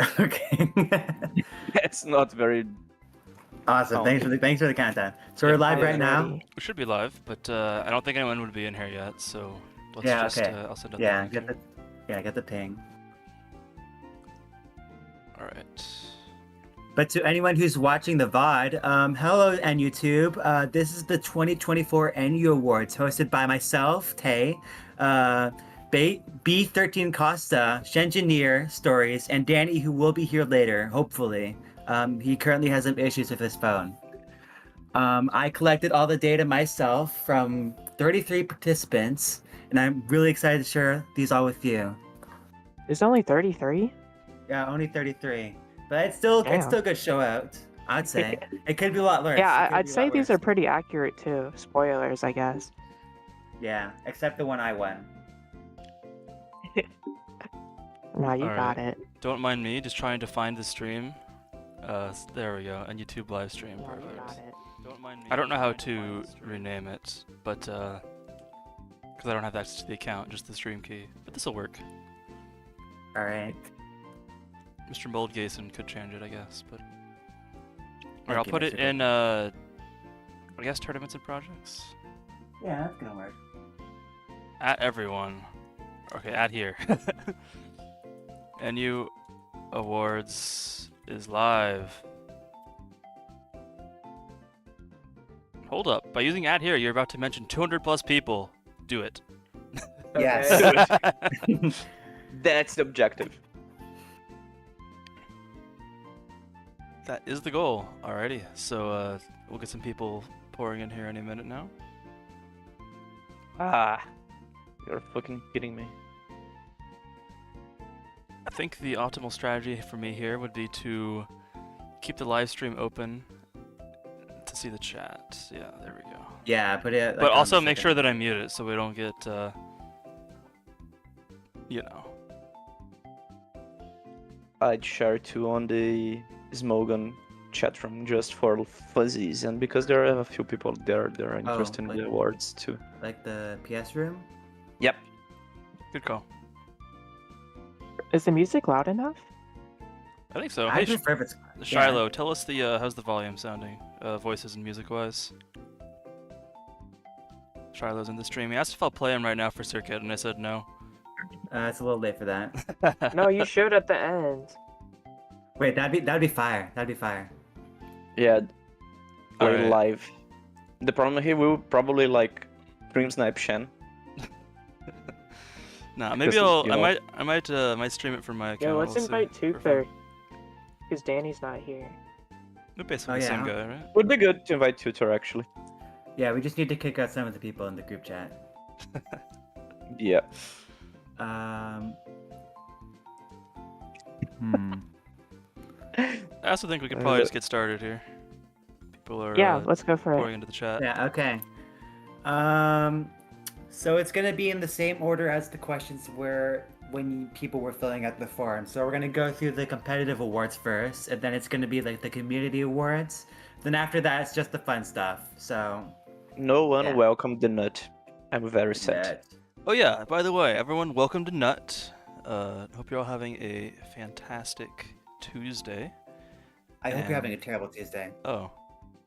Okay. It's not very. Awesome. Oh. Thanks for the countdown. So we're Yeah, live I was right now. ready. We should be live, but I don't think anyone would be in here yet, so let's Yeah. just, Okay. I'll send out Yeah. the link here. Get the ping. Alright. But to anyone who's watching the VOD, hello and YouTube. This is the 2024 NU Awards hosted by myself, Tay, B13 Costa, Shengineer Stories, and Danny, who will be here later, hopefully. He currently has some issues with his phone. I collected all the data myself from 33 participants, and I'm really excited to share these all with you. There's only 33? Yeah, only 33. But it's still a good show out, I'd say. It could be a lot worse. Yeah, I'd say these are pretty accurate too. Spoilers, I guess. Yeah, except the one I won. No, you All got right. it. Don't mind me, just trying to find the stream. There we go, and YouTube live stream, No, you perfect. got it. I don't know how to rename it, but because I don't have access to the account, just the stream key. But this will work. All right. Mr. Moldgason could change it, I guess, but. Thank Alright, I'll you, put Mr. it in, I guess, tournaments and projects. Yeah, that's gonna work. At everyone. Okay, at here. NU Awards is live. Hold up. By using at here, you're about to mention 200 plus people. Do it. Yes. That's the objective. That is the goal. Alrighty. So we'll get some people pouring in here any minute now. Ah, you're fucking kidding me. I think the optimal strategy for me here would be to keep the live stream open to see the chat. Yeah, there we go. Yeah, put it. But also make sure that I mute it so we don't get, you know. I'd share too on the Smogon chat room just for fuzzies, and because there are a few people there that are interested in the awards too. Like the PS room? Yep. Good call. Is the music loud enough? I think so. I Hey, prefer if it's. Shiloh, tell us the how's the volume sounding, voices and music-wise. Shiloh's in the stream. He asked if I'll play him right now for Circuit, and I said no. It's a little late for that. No, you should at the end. Wait, that'd be fire. That'd be fire. Yeah. We're Alright. live. The problem here, we will probably like stream snipe Shen. Nah, maybe Because, you know- I might stream it from my account. Yeah, let's we'll see. invite For fun. Tooth because Danny's not here. We're basically Oh, the same yeah. guy, right? Would be good to invite Tutor actually. Yeah, we just need to kick out some of the people in the group chat. Yeah. I also think we could probably just get started here. People are Yeah, let's go for pouring it. into the chat. Yeah, okay. So it's gonna be in the same order as the questions were when people were filling out the form. So we're gonna go through the competitive awards first, and then it's gonna be like the community awards. Then after that, it's just the fun stuff. So No one Yeah. welcomed the nut. I'm very sad. that- Oh yeah, by the way, everyone, welcome to Nut. Hope you're all having a fantastic Tuesday. I hope And- you're having a terrible Tuesday. Oh,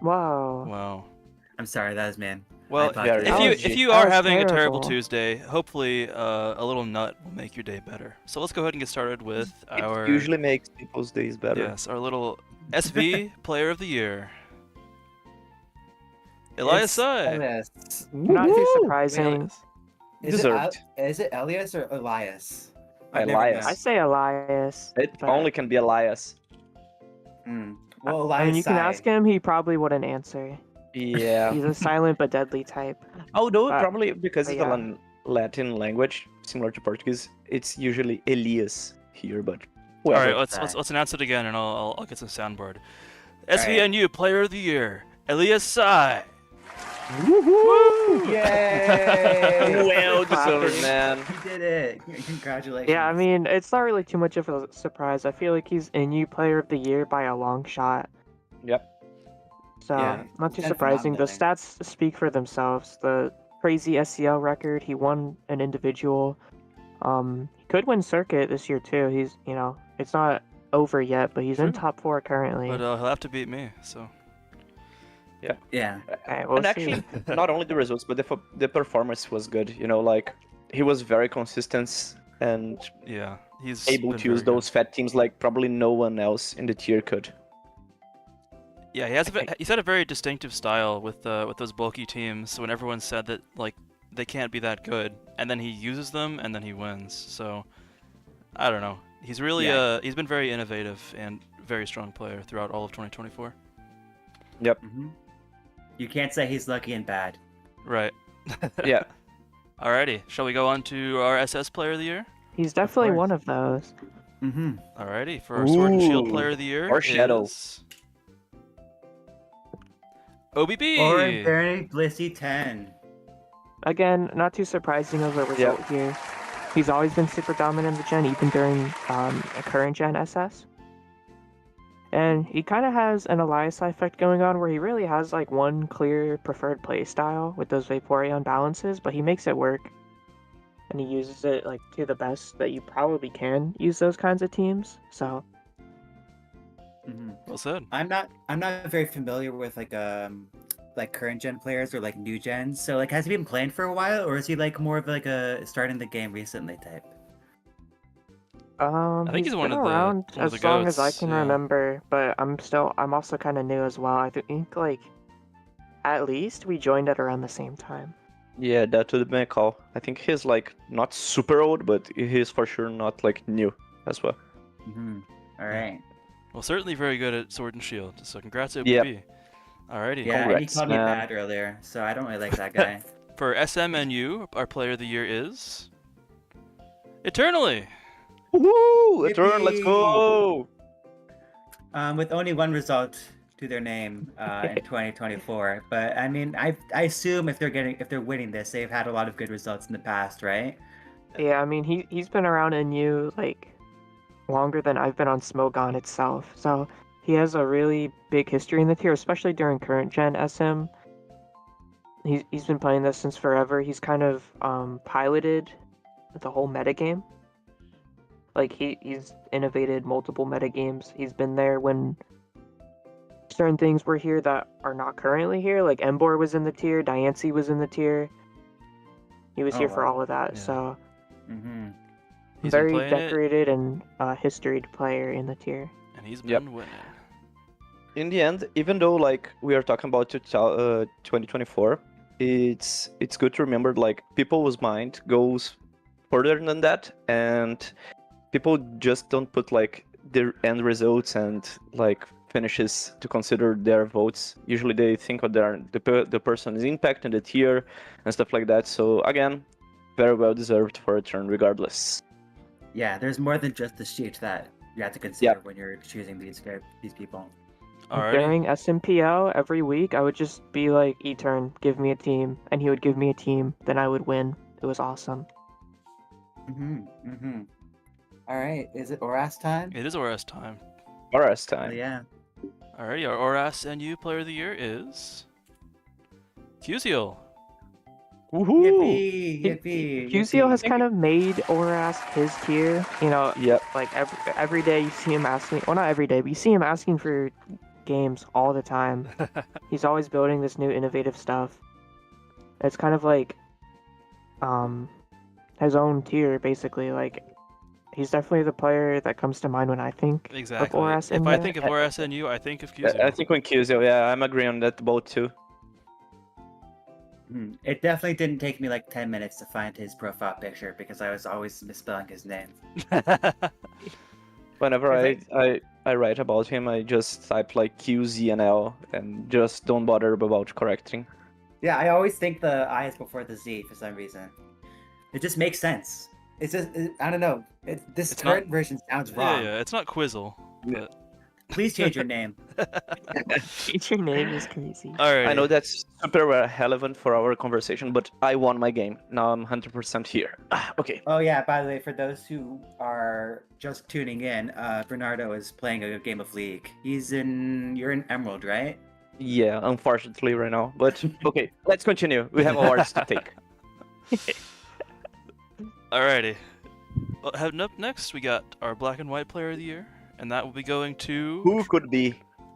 Whoa. wow. I'm sorry, that was mean. Well, apologize. if you That are was having a terrible terrible. Tuesday, hopefully a little nut will make your day better. So let's go ahead and get started with our It usually makes people's days better. yes, our little SV Player of the Year. Elias Sai. Elias. Not too Woo! surprising. Deserved. Is it Elias or Elias? Elias. I say Elias. It but- only can be Elias. Well, Elias. I mean, you can ask him, he probably wouldn't answer. Yeah. He's a silent but deadly type. Although But- probably because but it's a yeah. Latin language, similar to Portuguese, it's usually Elias here, but All well, right, let's announce it again, and I'll get some soundboard. SVNU Player of the Year, Elias Sai. Woohoo! Yay! Well deserved, Clapping. man. You did it! Congratulations. Yeah, I mean, it's not really too much of a surprise. I feel like he's NU Player of the Year by a long shot. Yep. So, Yeah, not too and surprising. The phenomenal. stats speak for themselves. The crazy SCL record, he won an individual. He could win circuit this year too. He's, it's not over yet, but he's in True. top 4 currently. But he'll have to beat me, so. Yeah. Alright, we'll And see. actually, not only the results, but the performance was good. You know, like he was very consistent and Yeah, he's able been to use very good. those fat teams like probably no one else in the tier could. Yeah, he's had a very distinctive style with those bulky teams. When everyone said that like they can't be that good, and then he uses them and then he wins. So I don't know. He's really he's been very innovative and very strong player throughout all of 2024. Yep. Hmm. You can't say he's lucky and bad. Right. Yeah. Alrighty, shall we go on to our SS Player of the Year? He's definitely course. one of those. Mm-hmm. Alrighty, for our Sword and Shield Ooh, Player of the Year or Shadow. is OBB. Or Barry Blissey 10. Again, not too surprising of a result here. He's always been super dominant in the gen, even during a current gen SS. And he kind of has an Elias effect going on where he really has like one clear preferred play style with those Vaporeon balances, but he makes it work. And he uses it like to the best that you probably can use those kinds of teams. So Mm-hmm. Well said. I'm not very familiar with like current gen players or like new gens. So like, has he been playing for a while, or is he like more of like a starting the game recently type? I think he's one been of the- around one of as the long as I goats, can yeah. remember, but I'm also kind of new as well. I think like at least we joined at around the same time. Yeah, that would be a call. I think he's like not super old, but he's for sure not like new as well. Mm-hmm. All right. Well, certainly very good at Sword and Shield. So congrats OBB. Yep. Alrighty. Yeah, and he Congrats, called me man. bad earlier, so I don't really like that guy. For SMNU, our Player of the Year is Eternally. Woo! Eternal, let's Yippee! go! With only one result to their name in 2024, but I mean, I assume if they're winning this, they've had a lot of good results in the past, right? Yeah, I mean he's been around NU like longer than I've been on Smogon itself, so he has a really big history in the tier, especially during current gen SM. He's been playing this since forever. He's kind of piloted the whole metagame. Like he's innovated multiple metagames. He's been there when certain things were here that are not currently here. Like Embor was in the tier, Diancie was in the tier. He was Oh, here for wow. all of that. Yeah. So Mm-hmm. He's been very playing it, decorated and historied player in the tier. and he's Yep. been winning. In the end, even though like we are talking about 2024, it's good to remember like people's mind goes further than that, and people just don't put like their end results and like finishes to consider their votes. Usually they think of the person's impact in the tier and stuff like that. So again, very well deserved for a turn regardless. Yeah, there's more than just the sheet that you have to consider when you're choosing these people. Alrighty. During SMPO every week, I would just be like, E-turn, give me a team, and he would give me a team. Then I would win. It was awesome. Mm-hmm. Mm-hmm. All right, is it Oras time? It is Oras time. Oras Oh, time. yeah. Alrighty, our Oras NU Player of the Year is Fusiel. Woohoo! Yippee! Yippee! Fusio has yippee. kind of made Oras his tier. You know, Yep. like every day you see him asking, well, not every day, but you see him asking for games all the time. He's always building this new innovative stuff. It's kind of like his own tier, basically. Like, he's definitely the player that comes to mind when I think Exactly. of Oras. If I think of Oras NU, I think of Fusiel. I think when Kuzio, yeah, I'm agreeing on that boat too. It definitely didn't take me like 10 minutes to find his profile picture because I was always misspelling his name. Whenever Is I write about him, I just type like QZNL and just don't bother about correcting. Yeah, I always think the I is before the Z for some reason. It just makes sense. It's just, I don't know. This It's current version sounds wrong. yeah, it's not Quizzle. But... Please change your name. Your name is crazy. Alrighty. I know that's super relevant for our conversation, but I won my game. Now I'm 100% here. Okay. Oh yeah, by the way, for those who are just tuning in, Bernardo is playing a game of League. You're in Emerald, right? Yeah, unfortunately right now. But okay, let's continue. We have awards to take. Alrighty. Well, heading up next, we got our Black and White Player of the Year, and that will be going to. Who could be?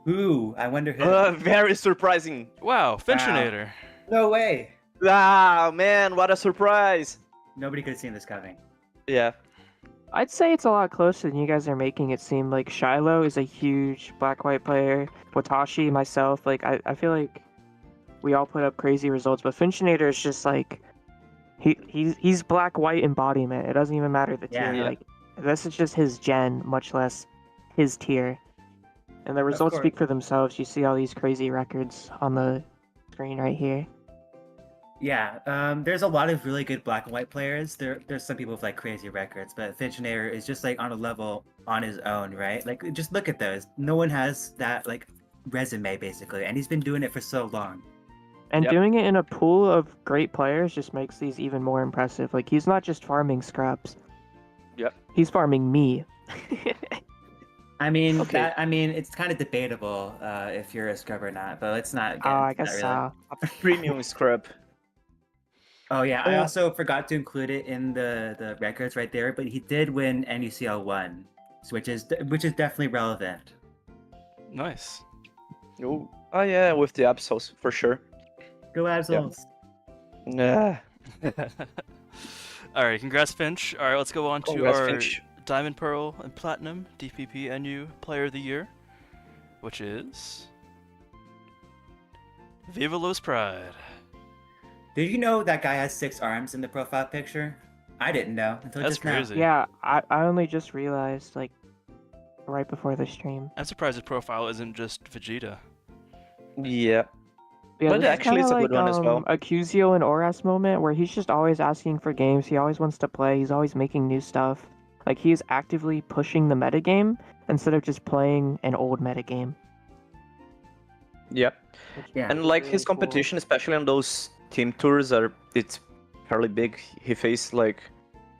Ooh, I wonder who. Very surprising. Wow, Finchinator. No way. Ah, man, what a surprise. Nobody could have seen this coming. Yeah. I'd say it's a lot closer than you guys are making it seem. Like Shiloh is a huge black-white player. Watashi, myself, like I feel like we all put up crazy results, but Finchinator is just like he's black-white embodiment. It doesn't even matter the tier. Yeah. Like this is just his gen, much less his tier. And the results course. speak for themselves. You see all these crazy records on the screen right here. Yeah, there's a lot of really good black and white players. There's some people with like crazy records, but Finchinator is just like on a level on his own, right? Like just look at those. No one has that like resume basically, and he's been doing it for so long. And Yep. doing it in a pool of great players just makes these even more impressive. Like he's not just farming scraps. Yep. He's farming me. I mean, Okay. it's kind of debatable if you're a scrub or not, but let's not. Get Oh, I into guess that really. so. Premium scrub. Oh yeah, I Yeah. also forgot to include it in the records right there, but he did win NUCL 1, which is definitely relevant. Nice. Oh, yeah, with the Absols, for sure. Go Absols. Nah. All right, congrats, Finch. All right, let's go on to Congrats, our Finch. Diamond, Pearl, and Platinum DPP NU Player of the Year, which is Viva Los Pride. Did you know that guy has 6 arms in the profile picture? I didn't know until That's just now. crazy. Yeah, I only just realized, like, right before the stream. I'm surprised his profile isn't just Vegeta. Yeah. Yeah, But this is actually, it's kinda a good like, one as well. Accusio and Oras moment, where he's just always asking for games, he always wants to play, he's always making new stuff. Like, he's actively pushing the metagame, instead of just playing an old metagame. Yeah. which Yeah. And is like really his cool. competition, especially on those team tours, it's fairly big. He faced like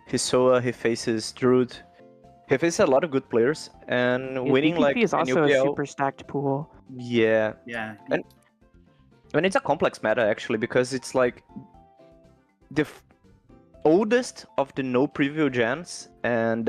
Hisoa, he faces Druid. He faces a lot of good players, and Yeah, winning DPP like is an also a UPL, super stacked pool. yeah. Yeah. And it's a complex meta actually, because it's like the oldest of the no preview gens, and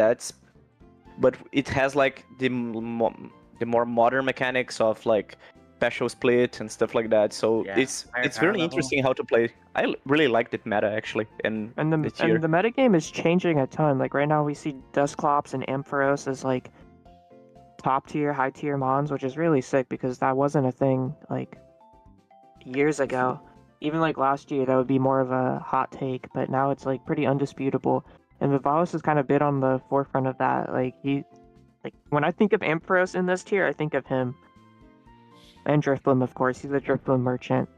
but it has like the more modern mechanics of like special split and stuff like that. So Yeah, it's higher it's power really level. interesting how to play. I really like that meta actually, and And the this year. metagame is changing a ton. Like right now we see Dusclops and Ampharos as like top tier, high tier mons, which is really sick because that wasn't a thing like years ago. Even like last year that would be more of a hot take, but now it's like pretty undisputable. And Vivalis has kind of been on the forefront of that. Like when I think of Ampharos in this tier, I think of him. And Drifblim, of course. He's a Drifblim merchant.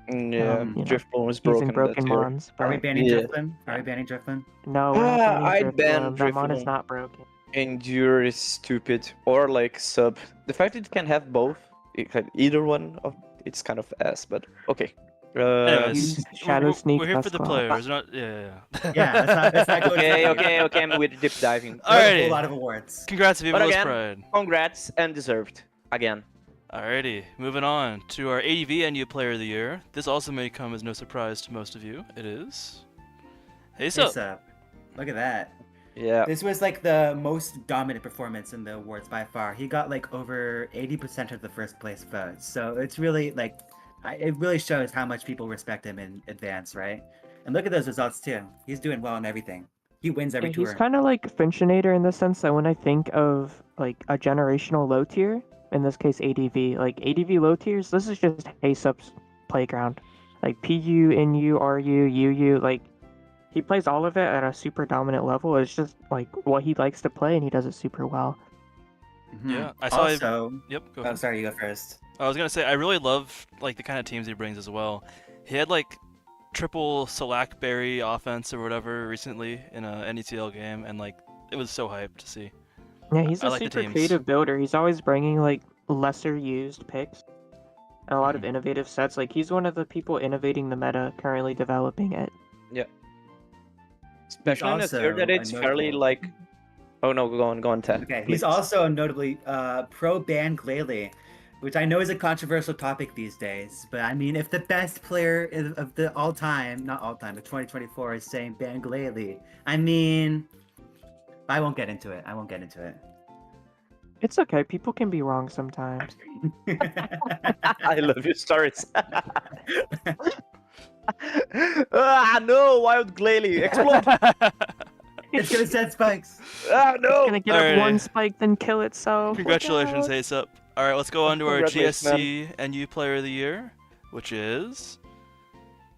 Yeah, you know, Driftball was Using broken. broken that tier. mons. Are we But banning Yeah. Driflin? Are we banning Driflin? no, we're not banning I'd ban Drifblim. That mon is Drifblim. not broken. Endure is stupid, or like sub. The fact that it can have both, it can either one of it's kind of ass. But okay. Anyways, Use Shadow we're, Sneak we're here for the Dusclops. players, not yeah. Yeah, let's not go into okay, the- okay. I'm with deep diving. There's a Alrighty. whole lot of awards. Congrats, Viva But Los again- Pride. Congrats and deserved again. Alrighty, moving on to our ADV NU Player of the Year. This also may come as no surprise to most of you. It is. Hey, so. Face up. Look at that. Yeah. This was like the most dominant performance in the awards by far. He got like over 80% of the first place votes. So it's really like, it really shows how much people respect him in advance, right? And look at those results too. He's doing well in everything. He wins every Yeah, tour. he's kind of like Finchinator in the sense that when I think of like a generational low tier, in this case ADV, like ADV low tiers, this is just Haysup's playground. Like PU, NU, RU, UU, like he plays all of it at a super dominant level. It's just like what he likes to play and he does it super well. Mhm. Yeah, I saw him- Also, Yep, go oh, ahead. sorry, you go first. I was gonna say I really love like the kind of teams he brings as well. He had like triple Salakberry offense or whatever recently in a NECL game, and like it was so hyped to see. Yeah, he's I a like the super teams. creative builder. He's always bringing like lesser used picks and a lot of Mhm. innovative sets. Like he's one of the people innovating the meta, currently developing it. Especially in a tier also that a it's fairly notable- like. Oh no, go on, Ted. Okay, please. he's also a notably pro-ban Glalie, which I know is a controversial topic these days. But I mean, if the best player of the all-time, not all-time, of 2024 is saying ban Glalie, I mean, I won't get into it. It's okay. People can be wrong sometimes. I love your stories. Ah, no, wild glalie, explode! It's gonna set spikes. Ah, It's no! gonna get up one Alrighty. spike, then kill itself. Look Congratulations, out. Ace Up. All right, let's go on to our Congratulations, man. GSC NU Player of the Year, which is,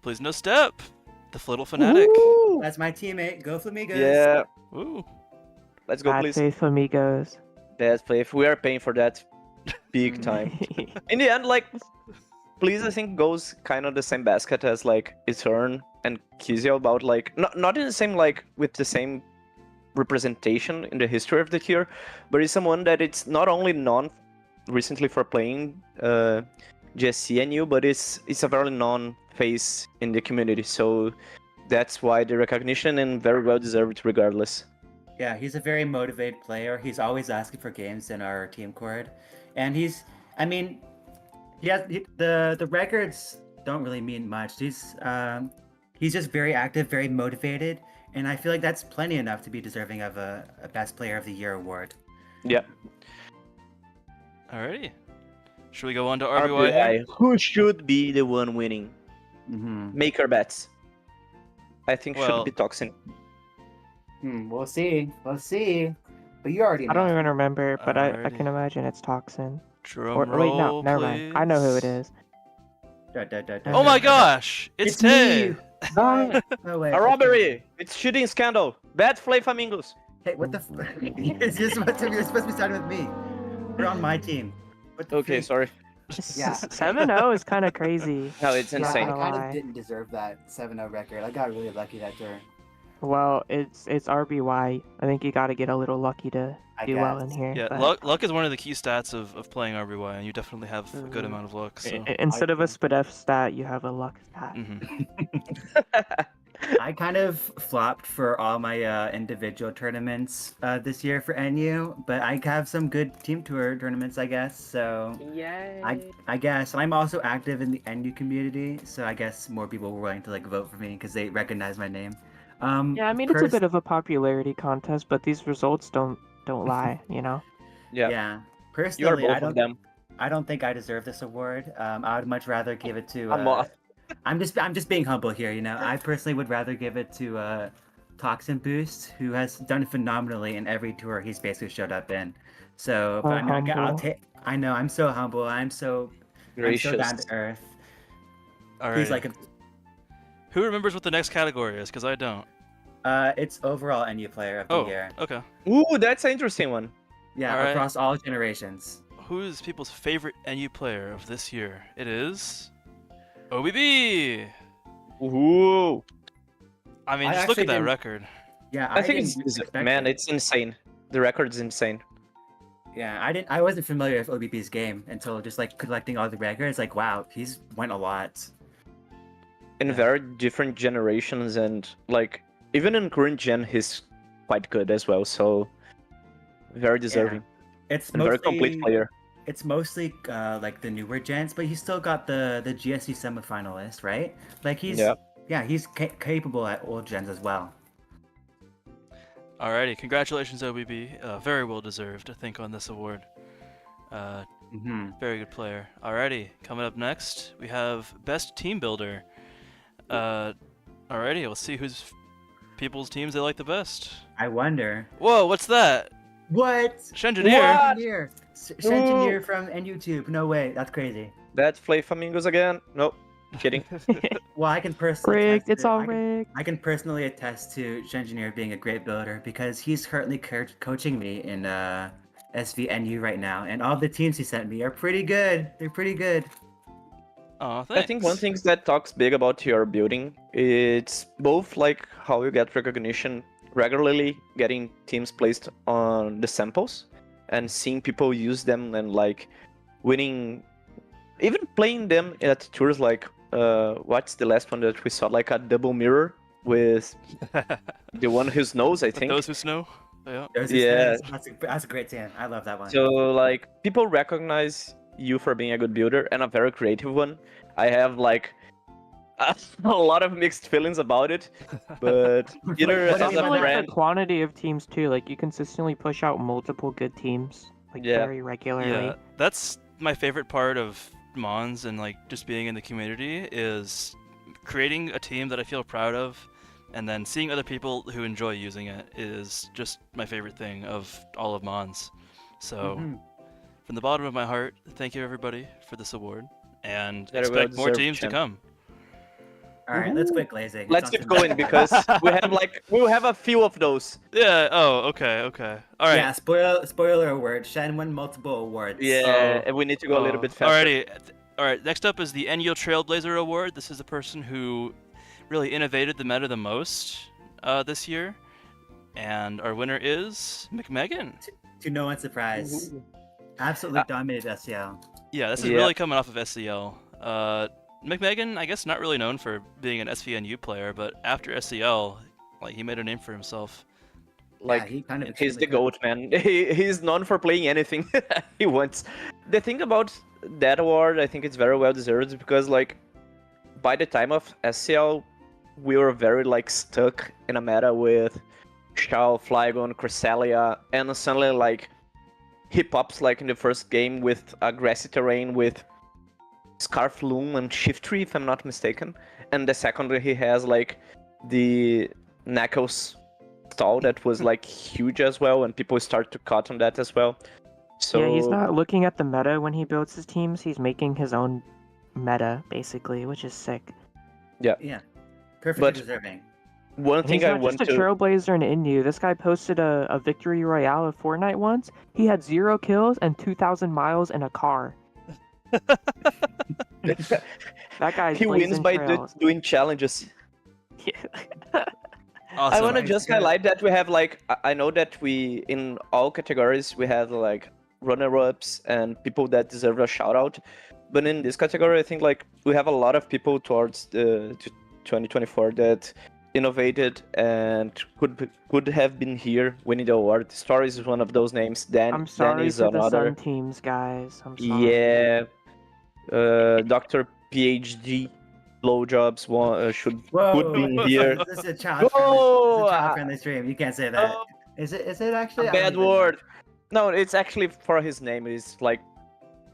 please no step, the Flittle Fanatic. Woo! That's my teammate. Go Flamingos. Yeah, Ooh. let's go, Bad please. faith, amigos. Best play. If we are paying for that, big time. In the end, like, please, I think goes kind of the same basket as like Etern and Kizio about like not in the same like with the same representation in the history of the tier, but it's someone that it's not only known recently for playing GSC and U, but it's a very known face in the community. So that's why the recognition and very well deserved regardless. Yeah, he's a very motivated player. He's always asking for games in our team cord, and I mean, the records don't really mean much. He's just very active, very motivated, and I feel like that's plenty enough to be deserving of a Best Player of the Year award. Yeah. Alrighty. Should we go on to RBY? RBI, who should be the one winning? Mm-hmm. Make our bets. I think Well- should be Toxin. We'll see. We'll see. But you already know. I don't even remember, but I Alrighty. can imagine it's Toxin. Drum Or wait, no, roll, never mind. I know who it please. is. Oh my gosh! It's Tay! me. Oh, wait. A robbery! It's shooting scandal. Bad Flay Flamingos. Hey, what the? It's just you're supposed to be siding with me. You're on my team. What the Okay, freak? sorry. Yeah. 7-0 is kind of crazy. No, it's Yeah, insane. I I kind lie. of didn't deserve that 7-0 record. I got really lucky that turn. Well, it's RBY. I think you got to get a little lucky to I do well in guess. here. Yeah, but luck is one of the key stats of playing RBY, and you definitely have a good Mhm. amount of luck. So. Instead of a I- SPDF stat, you have a luck stat. Mhm. I kind of flopped for all my individual tournaments this year for NU, but I have some good team tour tournaments, I guess. So Yay! I guess I'm also active in the NU community, so I guess more people were willing to like vote for me because they recognize my name. Yeah, I mean it's a bit of a popularity contest, but these results don't lie, you know. Yeah. Yeah. You are Personally, both of them. I don't think I deserve this award. I would much rather give it to. I'm off. I'm just being humble here, you know. I personally would rather give it to Toxin Boost, who has done phenomenally in every tour he's basically showed up in. So, but I mean, I'll humble. take. I know I'm so humble. I'm so down Gracious. to earth. All Please right. like Who remembers what the next category is? Because I don't. it's overall NU player of the Oh, year. okay. Ooh, that's an interesting one. Yeah, Alright. across all generations. Who is people's favorite NU player of this year? It is OBB. Ooh. I mean, I just look actually at that didn't- record. Yeah, I think didn't expect man, it. it's insane. The record's insane. Yeah, I wasn't familiar with OBB's game until just like collecting all the records. Like, wow, he's went a lot. In Yeah. very different generations and like even in current gen he's quite good as well, so very deserving. It's And very complete player. It's mostly like the newer gens, but he's still got the GSC semifinalist, right? Like he's he's capable at old gens as well. Alrighty, congratulations OBB. Very well deserved, I think, on this award. Very good player. Alrighty, coming up next, we have Best Team Builder. Alrighty, let's see whose people's teams they like the best. I wonder. Whoa, what's that? What? Shengineer. Shengineer. Shengineer from YouTube. No way. That's crazy. Bad Flay Flamingos again. Nope. Kidding. Well, I can personally Rigged. attest It's to- all I can- rigged. I can personally attest to Shengineer being a great builder because he's currently coaching me in SVNU right now, and all the teams he sent me are pretty good. They're pretty good. Oh, thanks. I think one thing that talks big about your building, it's both like how you get recognition regularly, getting teams placed on the samples, and seeing people use them and like winning, even playing them at tours like what's the last one that we saw, like a double mirror with the one who knows, I think. Those who snow. Yeah. Yeah. That's a great team. I love that one. So like people recognize you for being a good builder and a very creative one. I have like a lot of mixed feelings about it, but either What as do you a I like brand, the quantity of teams too. Like you consistently push out multiple good teams. like Yeah. very regularly. Yeah, that's my favorite part of Mons and like just being in the community is creating a team that I feel proud of, and then seeing other people who enjoy using it is just my favorite thing of all of Mons. So, Mhm. from the bottom of my heart, thank you everybody for this award, and Very well expect more deserved, teams to champ. come. All right, let's quit glazing. It's Let's on keep to going the- because we'll have a few of those. Yeah. Oh, okay. Okay. All right. Yeah, spoiler award. Shen won multiple awards. Yeah, Oh, and we need to go a little bit faster. Alrighty. All right. Next up is the NU Trailblazer Award. This is the person who really innovated the meta the most this year, and our winner is McMegan. To no one's surprise, absolutely dominated SCL. Yeah, this is Yeah. really coming off of SCL. McMegan, I guess, not really known for being an SVNU player, but after SCL, like he made a name for himself. Like he kind of he's the extremely goat, man. He's known for playing anything he wants. The thing about that award, I think it's very well deserved because like by the time of SCL, we were very like stuck in a meta with Shao, Flygon, Cresselia, and suddenly like he pops like in the first game with a grassy terrain with Scarf Loom and Shiftry, if I'm not mistaken. And the second he has like the Knuckles stall that was like huge as well, and people start to cut on that as well. So Yeah, he's not looking at the meta when he builds his teams. He's making his own meta, basically, which is sick. Yeah, perfectly But- deserving. one And thing he's I not want just a to trailblazer in Inu. This guy posted a victory royale of Fortnite once. He had 0 kills and 2,000 miles in a car. That guy's he wins blazing by trails. doing challenges. Awesome. I want to Nice, just good. highlight that we have like I know that we in all categories we have like runner-ups and people that deserve a shout out, but in this category I think like we have a lot of people towards the 2024 that innovated and could have been here winning the award. Stories is one of those names. I'm Dan sorry is to the another. Sun teams, guys. I'm sorry. Yeah, Dr. PhD blowjobs should Whoa, could be here. This is a child Whoa, friendly stream. You can't say that. Oh, Is it? Is it actually? a I don't bad even know. word. No, it's actually for his name. It's like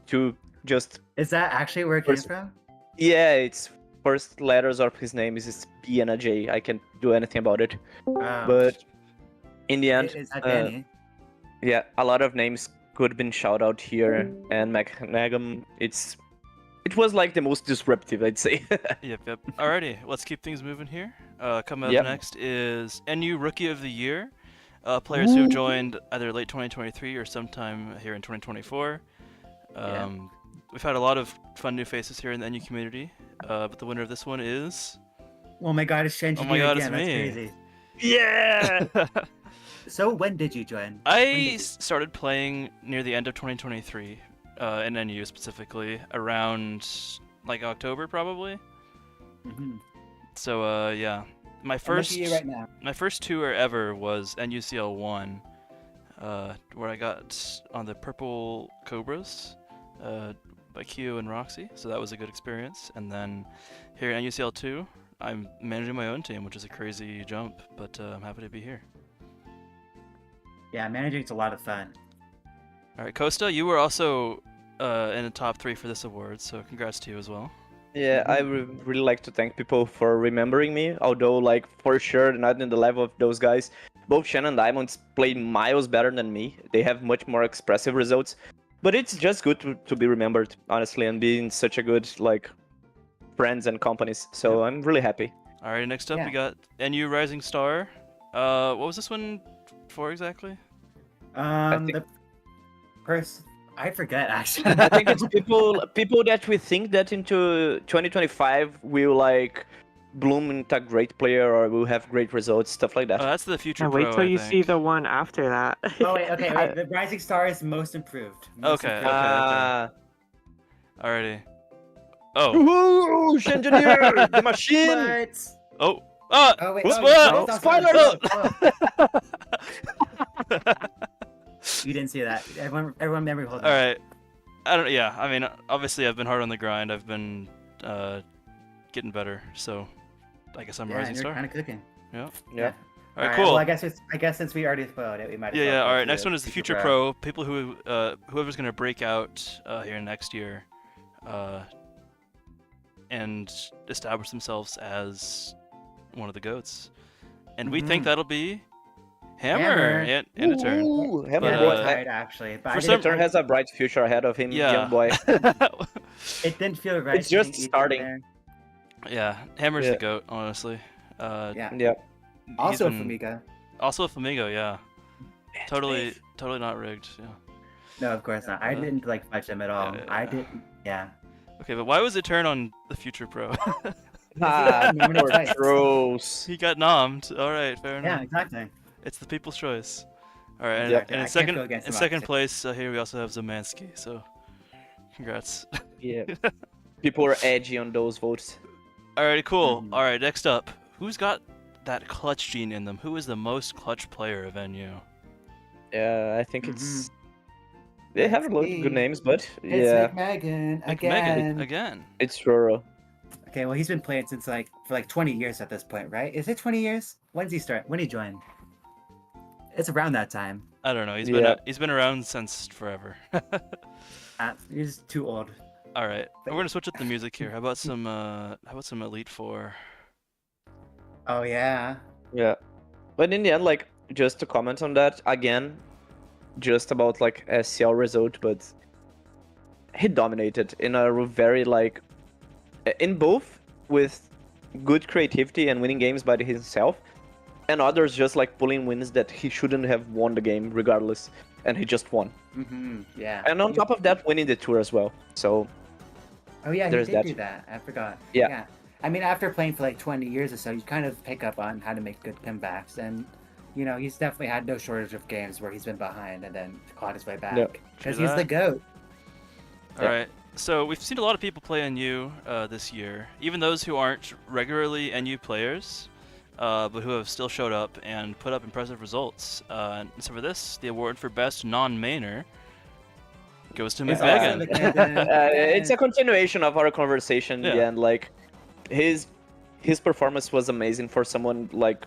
to just Is that actually where it came First- from? yeah. It's first letters of his name is P and a J. I can't do anything about it. But in the end, is that Danny? yeah, a lot of names could have been shout out here, and Magnagum, it was like the most disruptive, I'd say. Yep. Alrighty, let's keep things moving here. Coming up Yep. next is NU Rookie of the Year. Players who joined either late 2023 or sometime here in 2024. Yeah. We've had a lot of fun new faces here in the NU community, but the winner of this one is... Oh my God, it's Shengineer Oh my God, it's again. That's me. crazy. Yeah. So when did you join? When I did you- started playing near the end of 2023, in NU specifically, around like October probably. Mhm. So yeah, my I'm first looking at you right now. my first tour ever was NUCL 1, where I got on the Purple Cobras by Kyo and Roxy, so that was a good experience. And then here at NUCL 2, I'm managing my own team, which is a crazy jump, but I'm happy to be here. Yeah, managing's a lot of fun. All right, Costa, you were also in the top 3 for this award, so congrats to you as well. Yeah, I would really like to thank people for remembering me, although like for sure not in the level of those guys. Both Shen and Diamonds play miles better than me. They have much more expressive results. But it's just good to be remembered, honestly, and be in such a good like friends and companies. So I'm really happy. All right, next up Yeah. we got NU Rising Star. What was this one for exactly? think- The first, I forget actually. I think it's people that we think that into 2025 will like bloom into a great player or will have great results, stuff like that. That's the Future And Pro, wait till I you think. see the one after that. Oh wait, okay, wait. The Rising Star is most improved. Most Okay, improved. Ah, Alrighty. Oh. woo, Shengineer, the machine. But... Oh. Ah! Oh wait, What's oh, what? stop, Spoiler! stop. You didn't see that. Everyone memory hold on. Alright. I don't. Yeah. I mean, obviously, I've been hard on the grind. I've been getting better. So, I guess I'm a Yeah, rising you're star. kind of cooking. Yeah. Yeah. All right, Alright, cool. Well, I guess since we already spoiled it, we might. As Yeah, well yeah. go All right. to Next one is the Future Pro. People who whoever's gonna break out here next year, and establish themselves as one of the goats, and we think Mhm. that'll be Hammer, Hammer. and a turn. Ooh, Yeah, Hammer But, boy. tied actually, but for I some- didn't, Turn has a bright future ahead of him, Yeah. young boy. it didn't feel right. It's just putting Ethan starting. there. Yeah, Hammer's Yeah. the goat, honestly. Yeah. Yeah. he's Also, been- Famiga. Also a Flamingo, yeah. Totally not rigged. Yeah. No, of course not. I didn't like fudge them at all. yeah, I yeah. didn't. Yeah. Okay, but why was it turn on the Future Pro? Ah, Nominated poor twice. Trolls. He got nommed. All right, fair Yeah, enough. exactly. It's the people's choice. All right, and, Yeah. and I in can't second go against in the second Rockets. place here we also have Zemansky. So, congrats. Yeah. People were edgy on those votes. Alrighty, cool. Mhm. All right, next up, who's got that clutch gene in them? Who is the most clutch player of NU? Yeah, I think it's. They have a lot of good names, but It's yeah, McMegan Like again. Megan again. it's Roro. Okay, well he's been playing since for 20 years at this point, right? Is it 20 years? When did he start? When did he join? It's around that time. I don't know. Yeah. He's been around since forever. He's too old. All right, we're gonna switch up the music here. How about some Elite Four? Oh yeah. Yeah, but in the end, like, just to comment on that again, just about like SCL result, but he dominated in a very like, in both with good creativity and winning games by himself, and others just like pulling wins that he shouldn't have won the game regardless, and he just won. Yeah. And on top of that, winning the tour as well. So Oh yeah, he there's did that. do that. I forgot. Yeah. I mean, after playing for like 20 years or so, you kind of pick up on how to make good comebacks, and he's definitely had no shortage of games where he's been behind and then clawed his way back. Yeah. Because True he's the that. goat. All right. So we've seen a lot of people play NU this year, even those who aren't regularly NU players, but who have still showed up and put up impressive results. And so for this, the award for best non-mainer goes to It's McMegan. also McMegan. it's a continuation of our conversation, Yeah. and like his performance was amazing for someone like.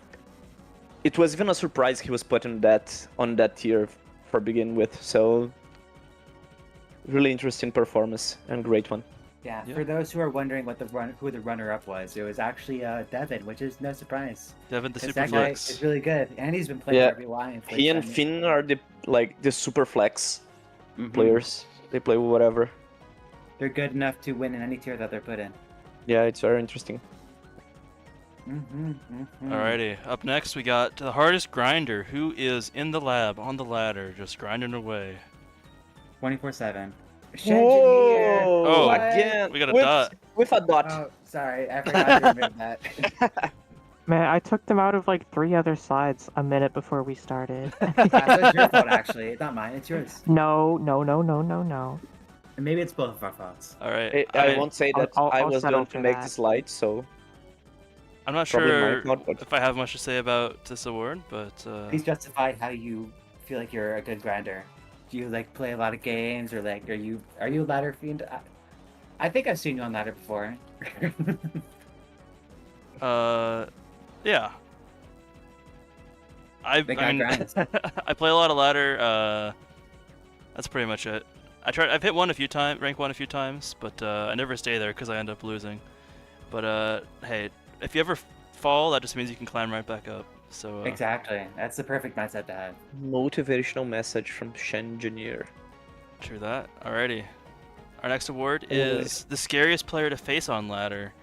It was even a surprise he was put on that tier for begin with. So really interesting performance and great one. Yeah, Yeah. for those who are wondering who the runner-up was, it was actually Devin, which is no surprise. Devin the 'Cause Super that guy Flex. is really good, and he's been playing Yeah. for RBY. He and Finn are the super flex Mhm. players. They play with whatever. They're good enough to win in any tier that they're put in. Yeah, it's very interesting. Alrighty. Up next, we got the hardest grinder, who is in the lab on the ladder, just grinding away. 24/7. Whoa! Oh, again! we got a with, dot. With a dot. Oh, sorry, I forgot to remove that. Man, I took them out of like 3 other slides a minute before we started. That's your fault, actually. It's not mine. It's yours. No. And maybe it's both of our faults. All right. I won't say that I'll I was settle going to for make that. the slide, so I'm not probably sure my fault, but if I have much to say about this award, but Please justify how you feel like you're a good grinder. Do you like play a lot of games, or like are you a ladder fiend? I think I've seen you on ladder before. yeah. I The guy mean, grinds. I play a lot of ladder. That's pretty much it. I've hit rank one a few times, but I never stay there because I end up losing. But hey, if you ever fall, that just means you can climb right back up. So Exactly. That's the perfect mindset to have. motivational message from Shengineer. true that. Alrighty. Our next award Oh, is the scariest player to face on ladder.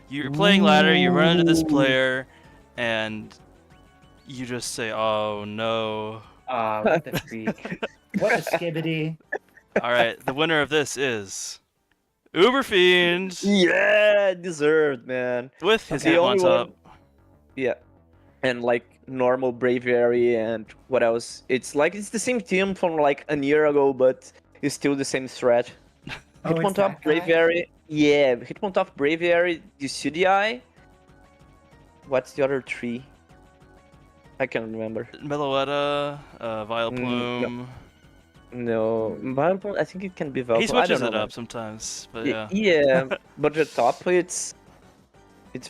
You're playing ladder, you run into this player, and you just say, "Oh no." Oh, what the freak. What a skibbity. Alright, the winner of this is Uberfiend Yeah, deserved, man. with his Okay. hit The on only top. Yeah, and like normal Braviary and what else? It's the same team from like a year ago, but it's still the same threat. Oh, Hit it's one top that guy? Braviary. Yeah, hit one top Braviary. The CDI. What's the other 3? I can't remember. Meloetta, Vile Mm, Plume. No, Vileplume, I think it can be Velcro. He I switches don't it know, up sometimes, but man. yeah. Yeah, but the top it's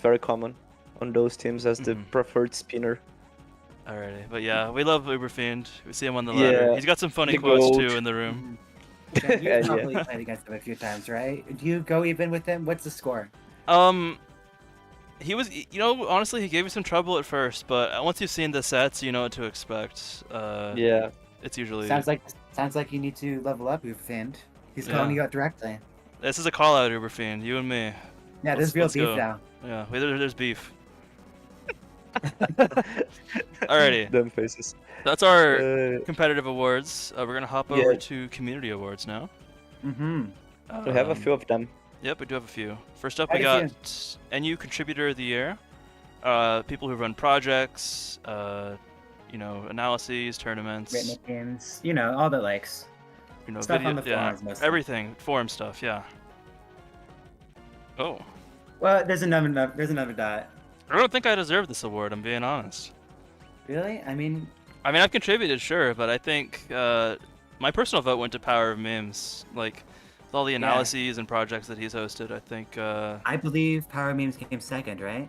very common on those teams as the Mhm. preferred spinner. Alrighty, but yeah, we love Uberfiend. We see him on the ladder. Yeah, He's got some funny the quotes goat. too in the room. Mhm. Jen, Yeah. you've probably played against him a few times, right? Do you go even with him? What's the score? He was, honestly, he gave me some trouble at first, but once you've seen the sets, you know what to expect. Yeah. It's usually. Sounds like you need to level up, Uberfiend. He's calling Yeah. you out directly. This is a call out, Uberfiend. You and me. Yeah, there's real Let's beef go. now. Yeah, there's beef. Alrighty, Dumb faces. that's our Uh, competitive awards. We're gonna hop Yeah. over to community awards now. Mm-hmm. we have a Um, few of them. Yep, we do have a few. First up, Quite we a got NU Contributor of the Year. People who run projects, analyses, tournaments, Written games, all the likes. Stuff video, on the forums mostly. everything, forum stuff, yeah. Oh, Well, there's another dot. I don't think I deserve this award. I'm being honest. Really? I mean, I've contributed, sure, but I think my personal vote went to Power of Memes. Like, with all the analyses and projects that he's hosted, I think I believe Power Memes came second, right?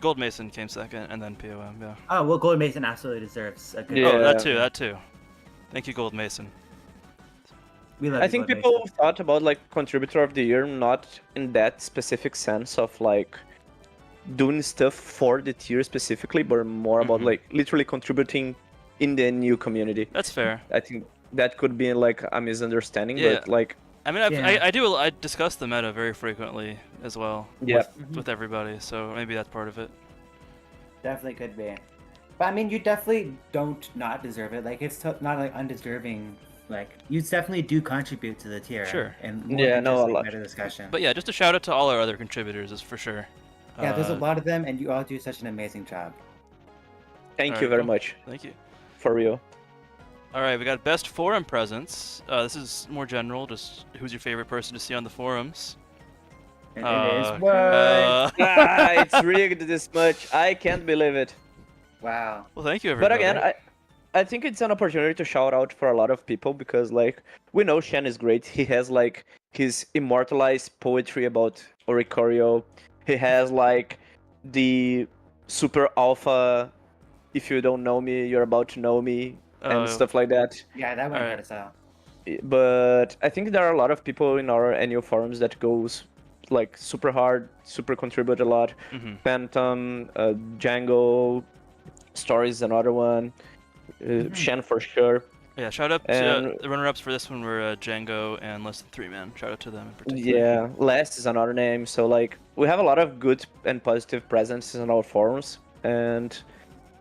Gold Mason came second, and then POM. Yeah. Oh, well, Gold Mason absolutely deserves a good. Yeah. Oh, that too. Thank you, Gold Mason. We love I you, think Gold people Mason. thought about like contributor of the year not in that specific sense of like doing stuff for the tier specifically, but more about Mhm. like literally contributing in the new community. That's fair. I think that could be like a misunderstanding, Yeah. but like I mean, Yeah. I discuss the meta very frequently as well yeah, with everybody, so maybe that's part of it. Definitely could be. But I mean, you definitely don't not deserve it. Like, it's not like undeserving. Like, you definitely do contribute to the tier. Sure. And more Yeah, than no, just, a like, lot. meta discussion. But yeah, just a shout out to all our other contributors is for sure. Yeah, there's a Uh, lot of them, and you all do such an amazing job. thank Alright, you very cool. much Thank you. for real. All right, we got best forum presence. This is more general, just who's your favorite person to see on the forums. And Uh, it is what? It's rigged this much. I can't believe it. Wow. Well, thank you, But everybody. again, I think it's an opportunity to shout out for a lot of people because like we know Shen is great. He has like his immortalized poetry about Oricorio. He has like the super alpha. If you don't know me, you're about to know me and stuff like that. Yeah, that one Alright. got us out. But I think there are a lot of people in our annual forums that goes like super hard, super contribute a lot. Mhm. Phantom, Django, Story is another one. Shen for sure. Yeah, shout out to And- the runner-ups for this one were Django and Less Than 3 Man. Shout out to them in particular. Yeah, Last is another name. So like we have a lot of good and positive presences in our forums, and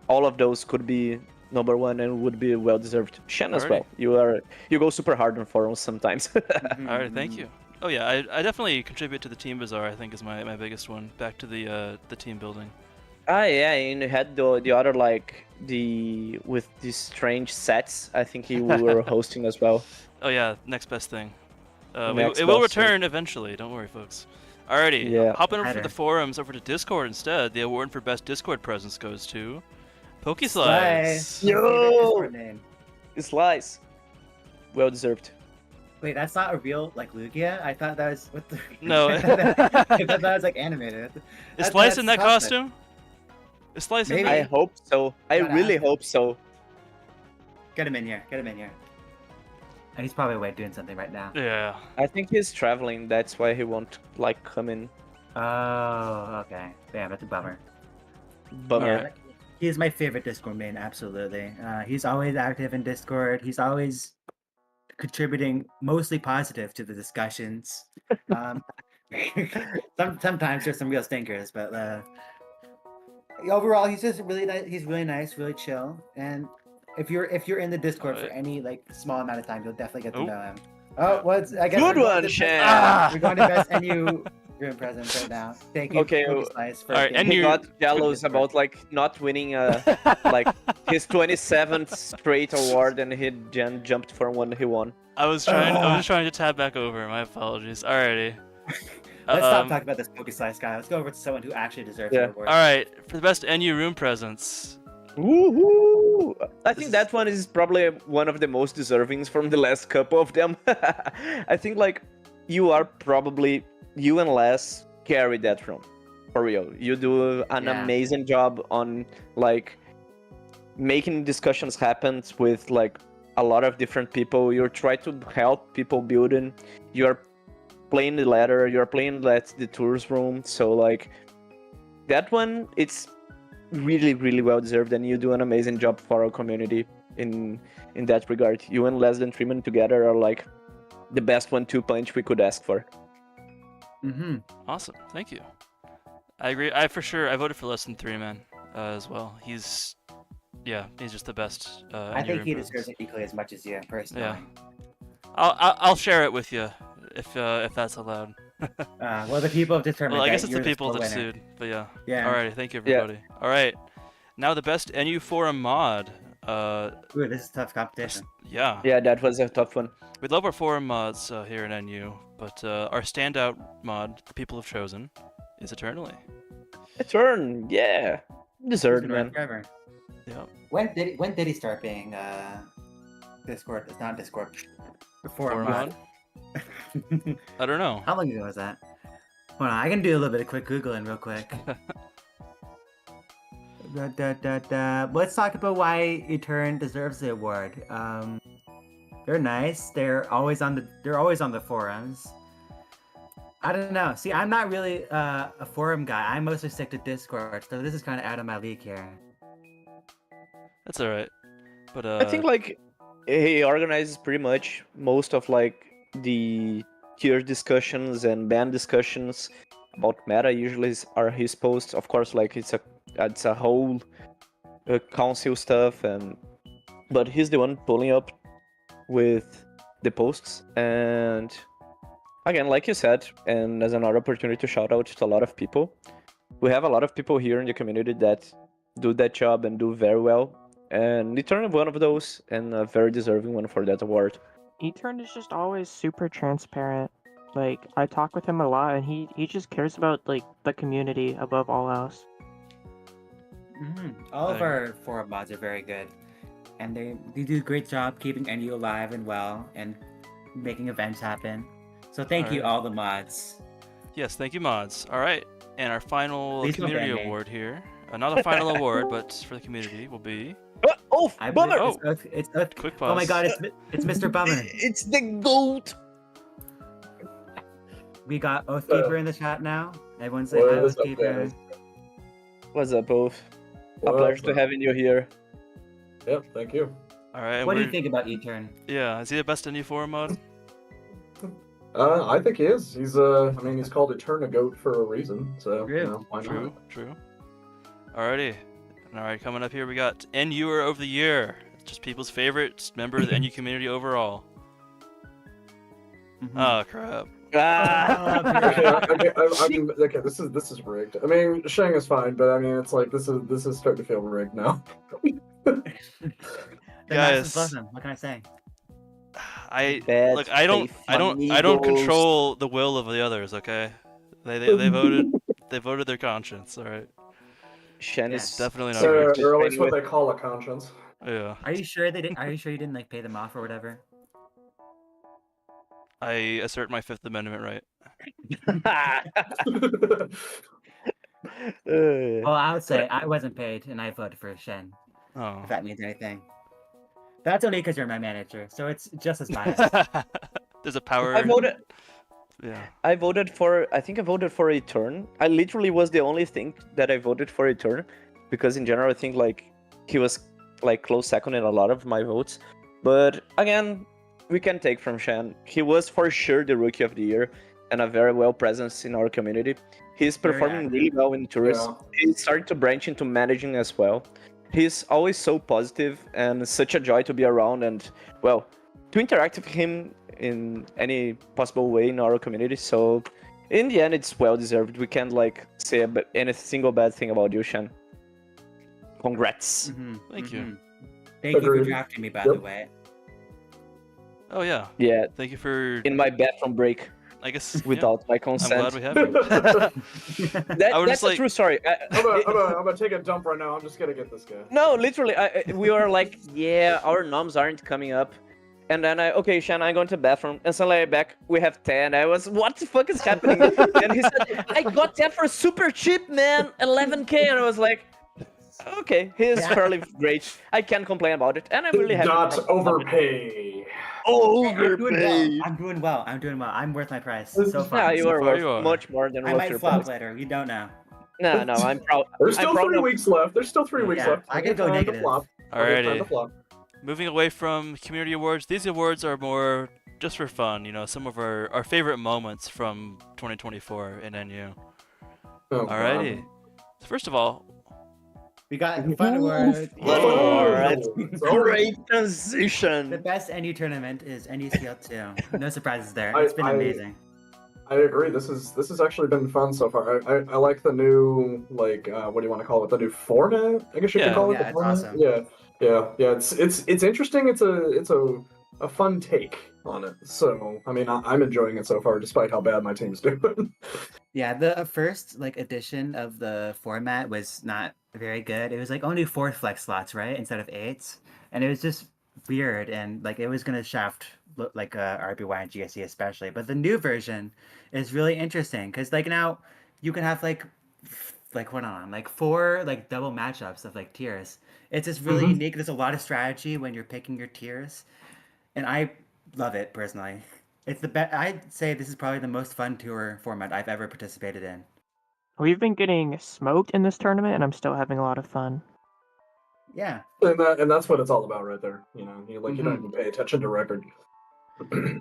all of those could be number one and would be well deserved. Shen as Alrighty. well. You go super hard on forums sometimes. All right, thank you. Oh yeah, I definitely contribute to the Team Bazaar. I think is my biggest one. Back to the team building. Ah yeah, and you had the other like the with these strange sets. I think you were hosting as well. Oh yeah, next best thing. Next It will best thing. return eventually. Don't worry, folks. Alrighty, Yeah. hopping over for Better. the forums over to Discord instead. The award for best Discord presence goes to Slice. PokeSlice. Yo! My favorite Discord name. Slice, well deserved. Wait, that's not a real like Lugia? I thought that was what the No. I thought that was like animated. Is Slice in that that's costume? Is Slice in Maybe. I that? hope so. I Gotta really ask him. hope so. Get him in here. Get him in here. And he's probably away doing something right now. Yeah. I think he's traveling. That's why he won't like come in. Oh, okay. Damn, that's a bummer. Bummer. Alright. He is my favorite Discord main, absolutely. He's always active in Discord. He's always contributing mostly positive to the discussions. Sometimes there's some real stinkers, but overall he's just really nice. He's really nice, really chill. And if you're in the Discord for Alright. any like small amount of time, you'll definitely get to Oh. know him. Oh, what's I guess Good we're going one, to Shan. best- We're going to best NU room presence right now. Thank you. Okay, Slice, for alright, being- NU He got jealous Discord. about like not winning like his 27th straight award, and he jumped for one he won. I was just trying to tab back over. My apologies. Alrighty. Let's stop talking about this PokeSlice guy. Let's go over to someone who actually deserves the Yeah. award. All right, for the best NU room presence. Woohoo! I This think that one is probably one of the most deservings from the last couple of them. I think like you and Les carry that room. For real. You do an Yeah. amazing job on like making discussions happen with like a lot of different people. You try to help people building. You're playing the ladder. You're playing the tours room. So like that one, it's really really well deserved, and you do an amazing job for our community in that regard. You and Less Than Treatment together are like the best 1-2 punch we could ask for. Mm-hmm. Awesome, thank you. I agree. I voted for Less Than 3 Man as well. He's just the best. I think he improvements. deserves it equally as much as you, personally. Yeah. I'll share it with you if that's allowed. Well, the people have determined. Well, I that guess it's you're the people full that winner. sued, but yeah. Yeah. Alrighty, thank you Yeah. everybody. Alright, now the best NU forum mod. Ooh, this is tough competition. Yeah. Yeah, that was a tough one. We love our forum mods here in NU, but our standout mod, the people have chosen, is Eternally. A turn, yeah, deserved, He's been around man. forever. Yeah. When did he start being Discord? It's not Discord. The forum Forum mod. I don't know. How long ago was that? Hold on, I can do a little bit of quick googling real quick. Let's talk about why Etern deserves the award. They're nice. They're always on the forums. I don't know. See, I'm not really a forum guy. I mostly stick to Discord, so this is kind of out of my league here. That's alright. But I think like he organizes pretty much most of like the tier discussions and band discussions about meta. Usually are his posts. Of course, like it's a whole council stuff, but he's the one pulling up with the posts. And again, like you said, and as another opportunity to shout out to a lot of people, we have a lot of people here in the community that do that job and do very well. And Eternal one of those, and a very deserving one for that award. Etern is just always super transparent. Like, I talk with him a lot, and he just cares about like the community above all else. All of I our forum mods are very good, and they do a great job keeping NU alive and well, and making events happen. So thank you, Alright. all the mods. yes, thank you mods. Alright, and our final Please don't community ban me. award here. Not a final award, but for the community will be Oh, I bummer! believe it's Oath. quick pause. Oh my god, it's Mr. Bummer. It's the GOAT! We got Oathkeeper in the chat now. Everyone say What hi, is up, Oathkeeper. guys? What's up, both? A What pleasure up? to having you here. Yep, thank you. Alright, What do you think about Etern? Yeah, is he the best NU forum mod? I think he is. He's I mean, he's called Eterna Goat for a reason. So True. you know, why True, not? true. Alrighty. Alright, coming up here we got NUer of the Year. Just people's favorite member of the NU community overall. Mhm. Oh crap. Ah! Okay, this is rigged. I mean, Shang is fine, but I mean, it's like this is starting to feel rigged now. The Guys. masses love him. What can I say? I Bad look. I don't faith control amigos. the will of the others. Okay, they voted. They voted their conscience. All right. Shen Yes. is Definitely not so rigged. good to Or at play least what with. they call a conscience. Yeah. Are you sure they didn't? Are you sure you didn't like pay them off or whatever? I assert my Fifth Amendment right. Well, I would say I wasn't paid and I voted for Shen. Oh. If that means anything. That's only because you're my manager, so it's just as biased. There's a power. I voted. Yeah. I think I voted for a turn. I literally was the only thing that I voted for a turn, because in general I think like he was like close second in a lot of my votes. But again, we can take from Shen. He was for sure the rookie of the year and a very well presence in our community. He's Very performing active. really well in tours. Yeah. He's starting to branch into managing as well. He's always so positive and such a joy to be around, and well, to interact with him in any possible way in our community. So in the end, it's well deserved. We can't like say any single bad thing about you, Shen. Congrats. Thank you. Thank you for Agreed. drafting me, by the Yep. way. Oh yeah. Yeah, Thank you for. in my bathroom break I guess. yeah, without my I'm consent. glad we have you. That, I was that's just like- a true story. I'm gonna take a dump right now. I'm just gonna get this guy. No, literally, we were like, yeah, our noms aren't coming up. And then okay, Shan, I'm going to the bathroom. And suddenly I'm back, we have 10. I was, what the fuck is happening? And he said, I got that for super cheap, man, 11K. And I was like, Okay, he's Yeah. fairly great. I can't complain about it, and I'm really happy. Not for him. overpay. Hey, I'm doing well. Overpaid. I'm doing well. I'm doing well. I'm worth my price. Yeah, So Yeah, far. you So are far worth you are. much more than I what might your flop price. later. You don't know. No, I'm proud. There's I'm still proud 3 of- weeks left. There's still 3 weeks Yeah, left. I Plenty could of go time to negative. flop. Plenty of time Alrighty. to flop. Moving away from community awards, these awards are more just for fun. You know, some of our favorite moments from 2024 in NU. Oh, Alrighty. So first of all, We got fun award. God. Whoa, Whoa. that's So- great The transition. best NU tournament is NUCL 2. No surprises there. I- It's been I- amazing. I agree. This has actually been fun so far. I like the new what do you want to call it? The new format, I guess you Yeah. could call it. Yeah, the it's format. awesome. Yeah. It's interesting. It's a fun take on it. So I mean, I'm enjoying it so far, despite how bad my team's doing. Yeah, the first edition of the format was not very good. It was like only 4 flex slots, right, instead of 8, and it was just weird and like it was gonna shaft RBY and GSE especially. But the new version is really interesting because like now you can have hold on, like 4 like double matchups of like tiers. It's just really Mhm. unique. There's a lot of strategy when you're picking your tiers, and I love it personally. It's the best. I'd say this is probably the most fun tour format I've ever participated in. We've been getting smoked in this tournament, and I'm still having a lot of fun. Yeah, and that's what it's all about, right there. You know, you Mm-hmm. don't even pay attention to record.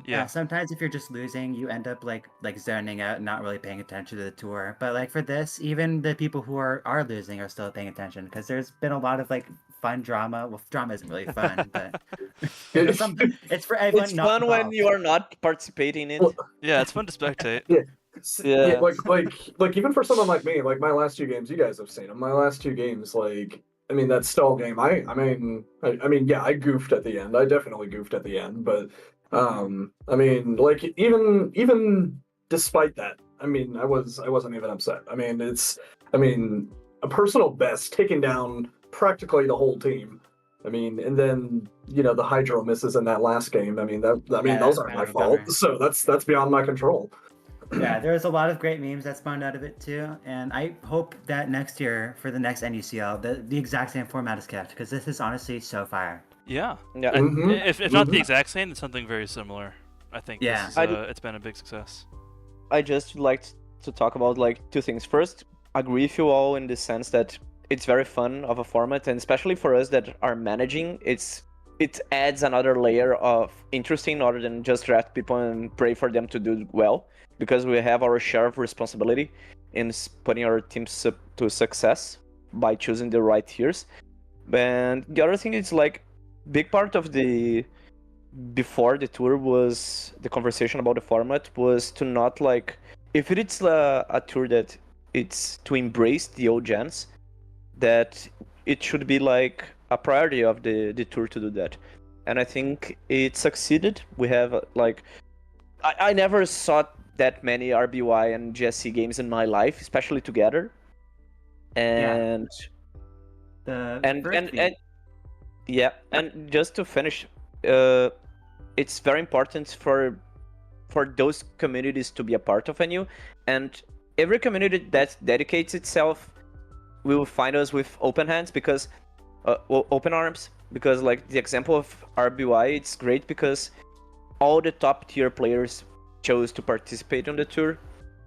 yeah. Sometimes if you're just losing, you end up like zoning out and not really paying attention to the tour. But like for this, even the people who are losing are still paying attention because there's been a lot of like fun drama. Well, drama isn't really fun, but it's for everyone. It's not fun when involved. you are not participating in it. Well, Yeah, it's fun to spectate. Yeah. like even for someone like me, like my last 2 games, you guys have seen them. My last 2 games, like I mean that stall game. I mean, yeah, I goofed at the end. I definitely goofed at the end, but I mean, like even despite that, I mean, I wasn't even upset. I mean, a personal best taking down practically the whole team. I mean, and then the hydro misses in that last game. I mean those that's aren't kind my of a fault. bummer. So that's beyond my control. Yeah, there's a lot of great memes that spawned out of it too, and I hope that next year for the next NUCL, the exact same format is kept because this is honestly so fire. Yeah. Yeah. And Mhm, if not the mhm. exact same, it's something very similar. I think Yeah. this is, I it's been a big success. I just like to talk about like 2 things. First, agree with you all in the sense that it's very fun of a format, and especially for us that are managing, it adds another layer of interesting other than just draft people and pray for them to do well, because we have our share of responsibility in putting our teams to success by choosing the right tiers. And the other thing is like big part of the before the tour was the conversation about the format was to not like if it's a tour that it's to embrace the old gens, that it should be like a priority of the tour to do that. And I think it succeeded. We have like I never saw that many RBY and GSC games in my life, especially together. And The and first and, feed- and yeah, and just to finish, it's very important for those communities to be a part of NU, and every community that dedicates itself will find us with open hands because open arms, because like the example of RBY, it's great because all the top tier players chose to participate on the tour,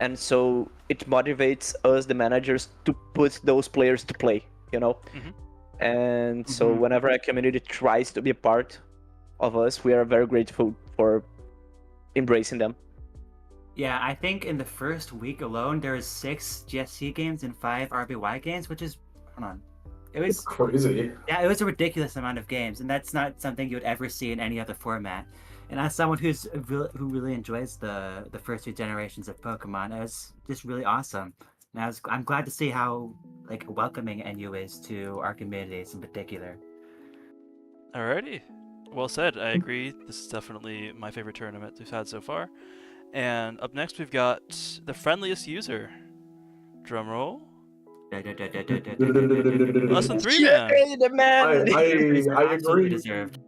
and so it motivates us the managers to put those players to play, Mhm. and so Mhm. whenever a community tries to be a part of us, we are very grateful for embracing them. Yeah, I think in the first week alone there was 6 GSC games and 5 RBY games, which is hold on. It It's was crazy. yeah, it was a ridiculous amount of games, and that's not something you would ever see in any other format. And as someone who really enjoys the first 2 generations of Pokemon, it was just really awesome. And I'm glad to see how like welcoming NU is to our communities in particular. Alrighty. Well said. I agree. This is definitely my favorite tournament we've had so far. And up next, we've got the friendliest user. Drum roll. Less than 3 man. Yay, the man! These are I absolutely agree. deserved.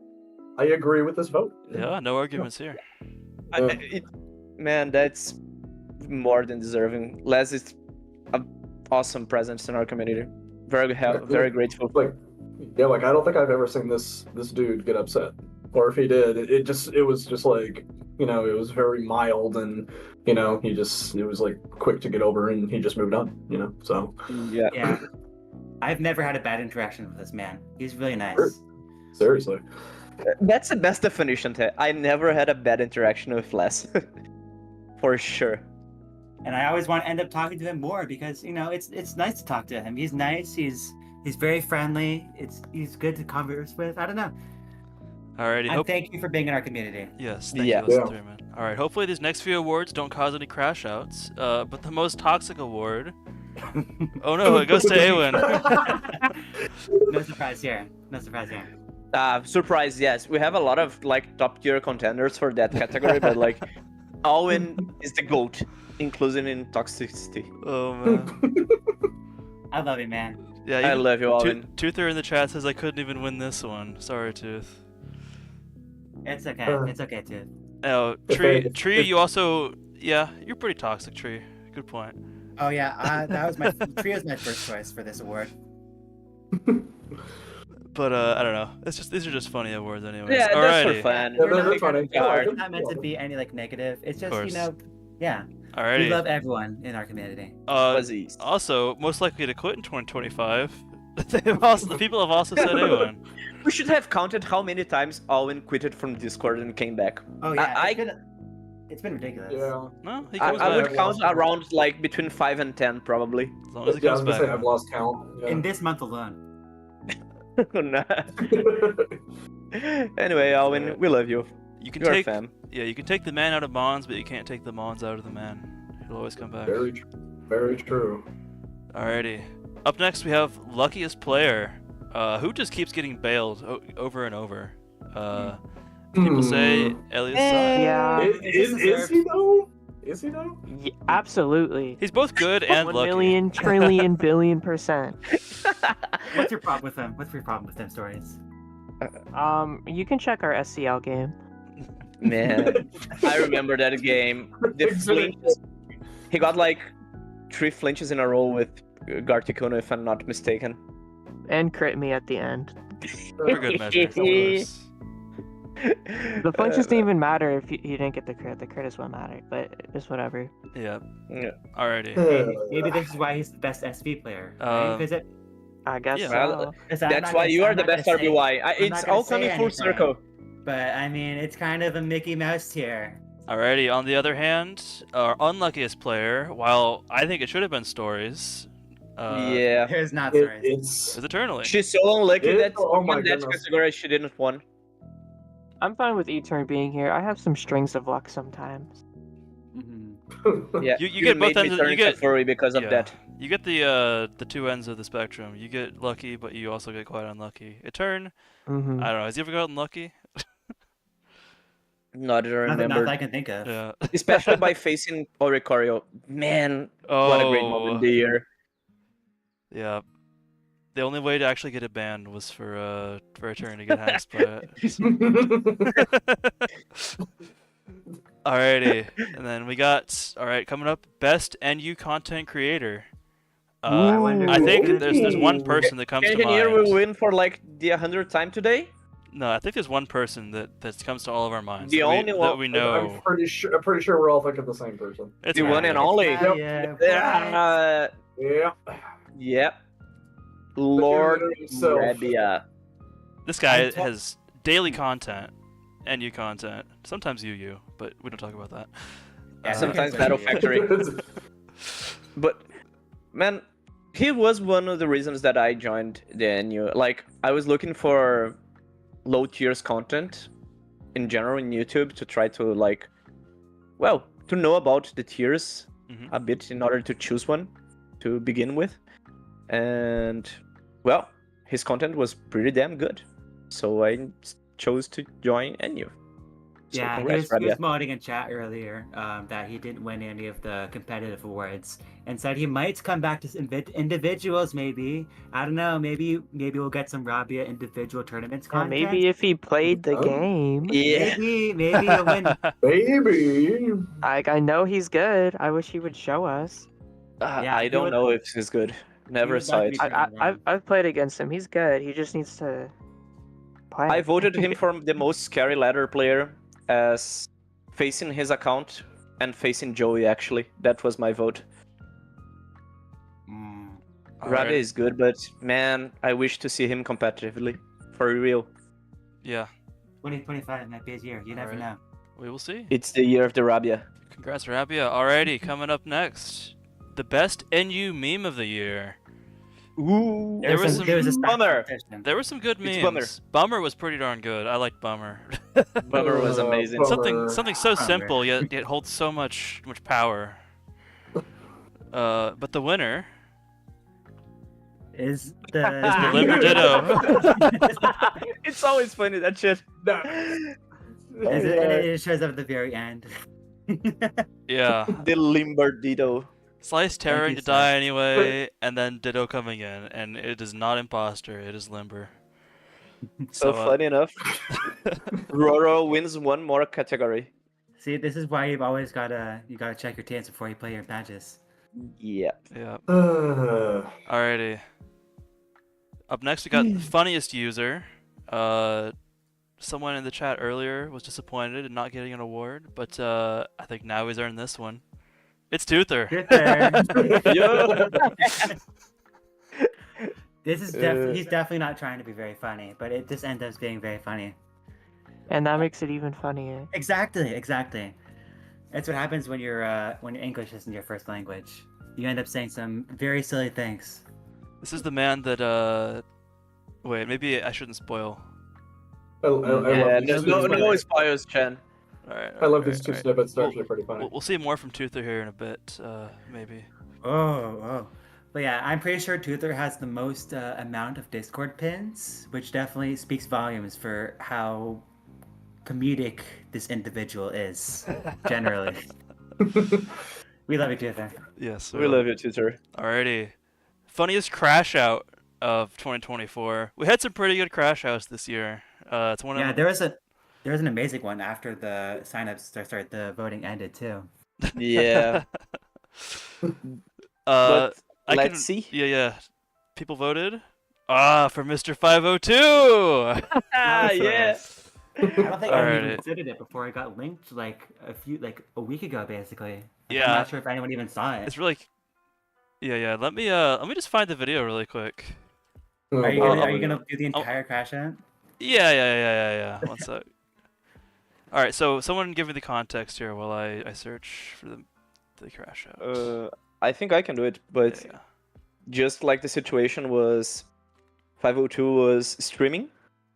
I agree with this vote. Yeah, no arguments here. Man, that's more than deserving. Les is an awesome presence in our community. very grateful. Like, yeah, like I don't think I've ever seen this dude get upset, or if he did, it was just like, you know, it was very mild, and you know, it was like quick to get over, and he just moved on, you know. So Yeah. Yeah. I've never had a bad interaction with this man. He's really nice. Sure. Seriously. That's the best definition. I never had a bad interaction with Les. For sure. And I always want to end up talking to him more because, you know, it's nice to talk to him. He's nice. He's very friendly. He's good to converse with. I don't know. Alrighty. And thank you for being in our community. Yes, thank Yeah. you, Listen Through, man. All right. Hopefully these next few awards don't cause any crash outs. But the most toxic award. Oh no, it goes to Awen. No surprise here. No surprise here. Surprise, yes. We have a lot of like top tier contenders for that category, but like Owen is the GOAT, including in toxicity. Oh man. I love you, man. Yeah, I even love you, Owen. Toother in the chat says I couldn't even win this one. Sorry, Tooth. It's okay. It's okay, too. Oh, Tree, you also, yeah, you're pretty toxic, Tree. Good point. Oh yeah, that was my Tree was my first choice for this award. But I don't know. It's just these are just funny awards, anyways. Yeah, that's Alrighty. for fun. Yeah, they're funny. It's not meant to be any like negative. It's just, you course. know, yeah. Alrighty. We love everyone in our community. Fuzzies. Also, most likely to quit in 2025. The people have also said Awen. We should have counted how many times Owen quitted from Discord and came back. Oh yeah, I- it's been ridiculous. Yeah. No, he I comes back. would count around like between 5 and 10 probably. As long as he Yeah, I comes was gonna back. say I've lost count. Yeah. In this month alone. Nah. Anyway, Owen, we love you. You can You're a take, fan. yeah, you can take the man out of Mons, but you can't take the Mons out of the man. He'll always come back. Very true. Alrighty. Up next, we have luckiest player, who just keeps getting bailed over and over. People say Elias. Yeah. Is he though? Is he though? Yeah, absolutely. He's both good and 1 lucky. million, trillion, billion%. What's your problem with him? What's your problem with them stories? You can check our SCL game. Man, I remember that game. The flinches. He got like 3 flinches in a row with Garticuno, if I'm not mistaken. And crit me at the end. For good measure, of course. The flinches didn't even matter if you didn't get the crit. The crit is what mattered, but it's whatever. Yeah. Yeah. Alrighty. Maybe this is why he's the best SV player. Right? Because I guess Yeah. so. That's why you are the best RBY. It's all coming full circle. But I mean, it's kind of a Mickey Mouse tier. Alrighty. On the other hand, our unluckiest player, while I think it should have been Stories, Yeah. Here's not stories. It's is Eternally. She's so unlucky that Oh my in that goodness. category she didn't won. I'm fine with E-Turn being here. I have some strings of luck sometimes. Mhm. Yeah. You get both made me ends. turn You get furry because of yeah. that. You get the 2 ends of the spectrum. You get lucky, but you also get quite unlucky. Etern, Mm-hmm. I don't know. Has he ever gotten lucky? Not that I Not remember. that I can think of. Yeah. Especially by facing Oricorio. Man, Oh. what a great moment of the year. Yeah. The only way to actually get it banned was for Etern to get hexed by it. Alrighty, and then we got coming up, best NU content creator. I wonder I who think it's gonna there's be. one person that comes to Engineer mind. will win for like the 100th time today. No, I think there's one person that comes to all of our minds. The that we, only that one- we I'm know. pretty sure we're all thinking the same person. It's The one and Ryan. only. Yeah, yeah. Yeah. Yep. Lord himself. Rabia. This guy I'm ta- has daily content, NU content, sometimes UU, but we don't talk about that. Yeah, Sometimes okay, Battle so- Factory. But man, he was one of the reasons that I joined the NU. Like, I was looking for low tiers content in general in YouTube to try to to know about the tiers Mhm. a bit in order to choose one to begin with. And well, his content was pretty damn good. So I chose to join NU. So Yeah, he congrats, was, he was Rabia. modding in chat earlier that he didn't win any of the competitive awards and said he might come back to individuals maybe. I don't know, maybe we'll get some Rabia individual tournaments Yeah, content. maybe if he played the Oh. game. Yeah. Maybe he'll win. Baby. Like, I know he's good. I wish he would show us. Yeah, I he don't would- know if he's good. Never would saw like it. to be proven wrong. I've played against him. He's good. He just needs to play. I voted him for the most scary ladder player as facing his account and facing Joey, actually. That was my vote. Rabia is good, but man, I wish to see him competitively. For real. Yeah, 2025 might be his year. You never Alright. know. we will see. It's the year of the Rabia. Congrats, Rabia. Alrighty, coming up next, the best NU meme of the year. Ooh. There was some- there was a stacked Bummer. competition. There were some good memes. It's Bummer. Bummer was pretty darn good. I liked Bummer. Bummer was amazing. Bummer. Something so Bummer. simple yet holds so much power. But the winner Is the is the Limber Ditto. It's always funny, that shit. No. Is it, and it shows up at the very end. Yeah. The Limberdito. Slice Thank tearing you, to sir. die anyway, and then Ditto coming in, and it is not imposter, it is Limber. So funny enough, Roro wins one more category. See, this is why you've always gotta check your teams before you play your matches. Yeah. Yeah. Uh, Alrighty. Up next, we got funniest user. Someone in the chat earlier was disappointed in not getting an award, but I think now he's earned this one. It's Toother. This is he's definitely not trying to be very funny, but it just ends up being very funny. And that makes it even funnier. Exactly. That's what happens when when your English isn't your first language. You end up saying some very silly things. This is the man that wait, maybe I shouldn't spoil. I love these two no snippets. spoilers, Chen. Alright. I love these two snippets. They're actually pretty funny. We'll see more from Toother here in a bit, maybe. Oh. But yeah, I'm pretty sure Toother has the most amount of Discord pins, which definitely speaks volumes for how comedic this individual is, generally. We love you, Toother. Yes. We love you, Tutor. Alrighty. Funniest crash out of 2024. We had some pretty good crash outs this year. It's one of Yeah, there was an amazing one after the signups started, the voting ended too. Yeah. But I let's can, see. Yeah. People voted. For Mr. 502. Ah, yeah. I don't think anyone even Alrighty. considered it before it got linked like a week ago, basically. Like, Yeah. I'm not sure if anyone even saw it. It's really. Yeah. Let me just find the video really quick. Oh, Are you boy. gonna do the entire crash out? Yeah. One sec. All right. So someone give me the context here while I search for the crash out. I think I can do it, but Yeah. just like the situation was, 502 was streaming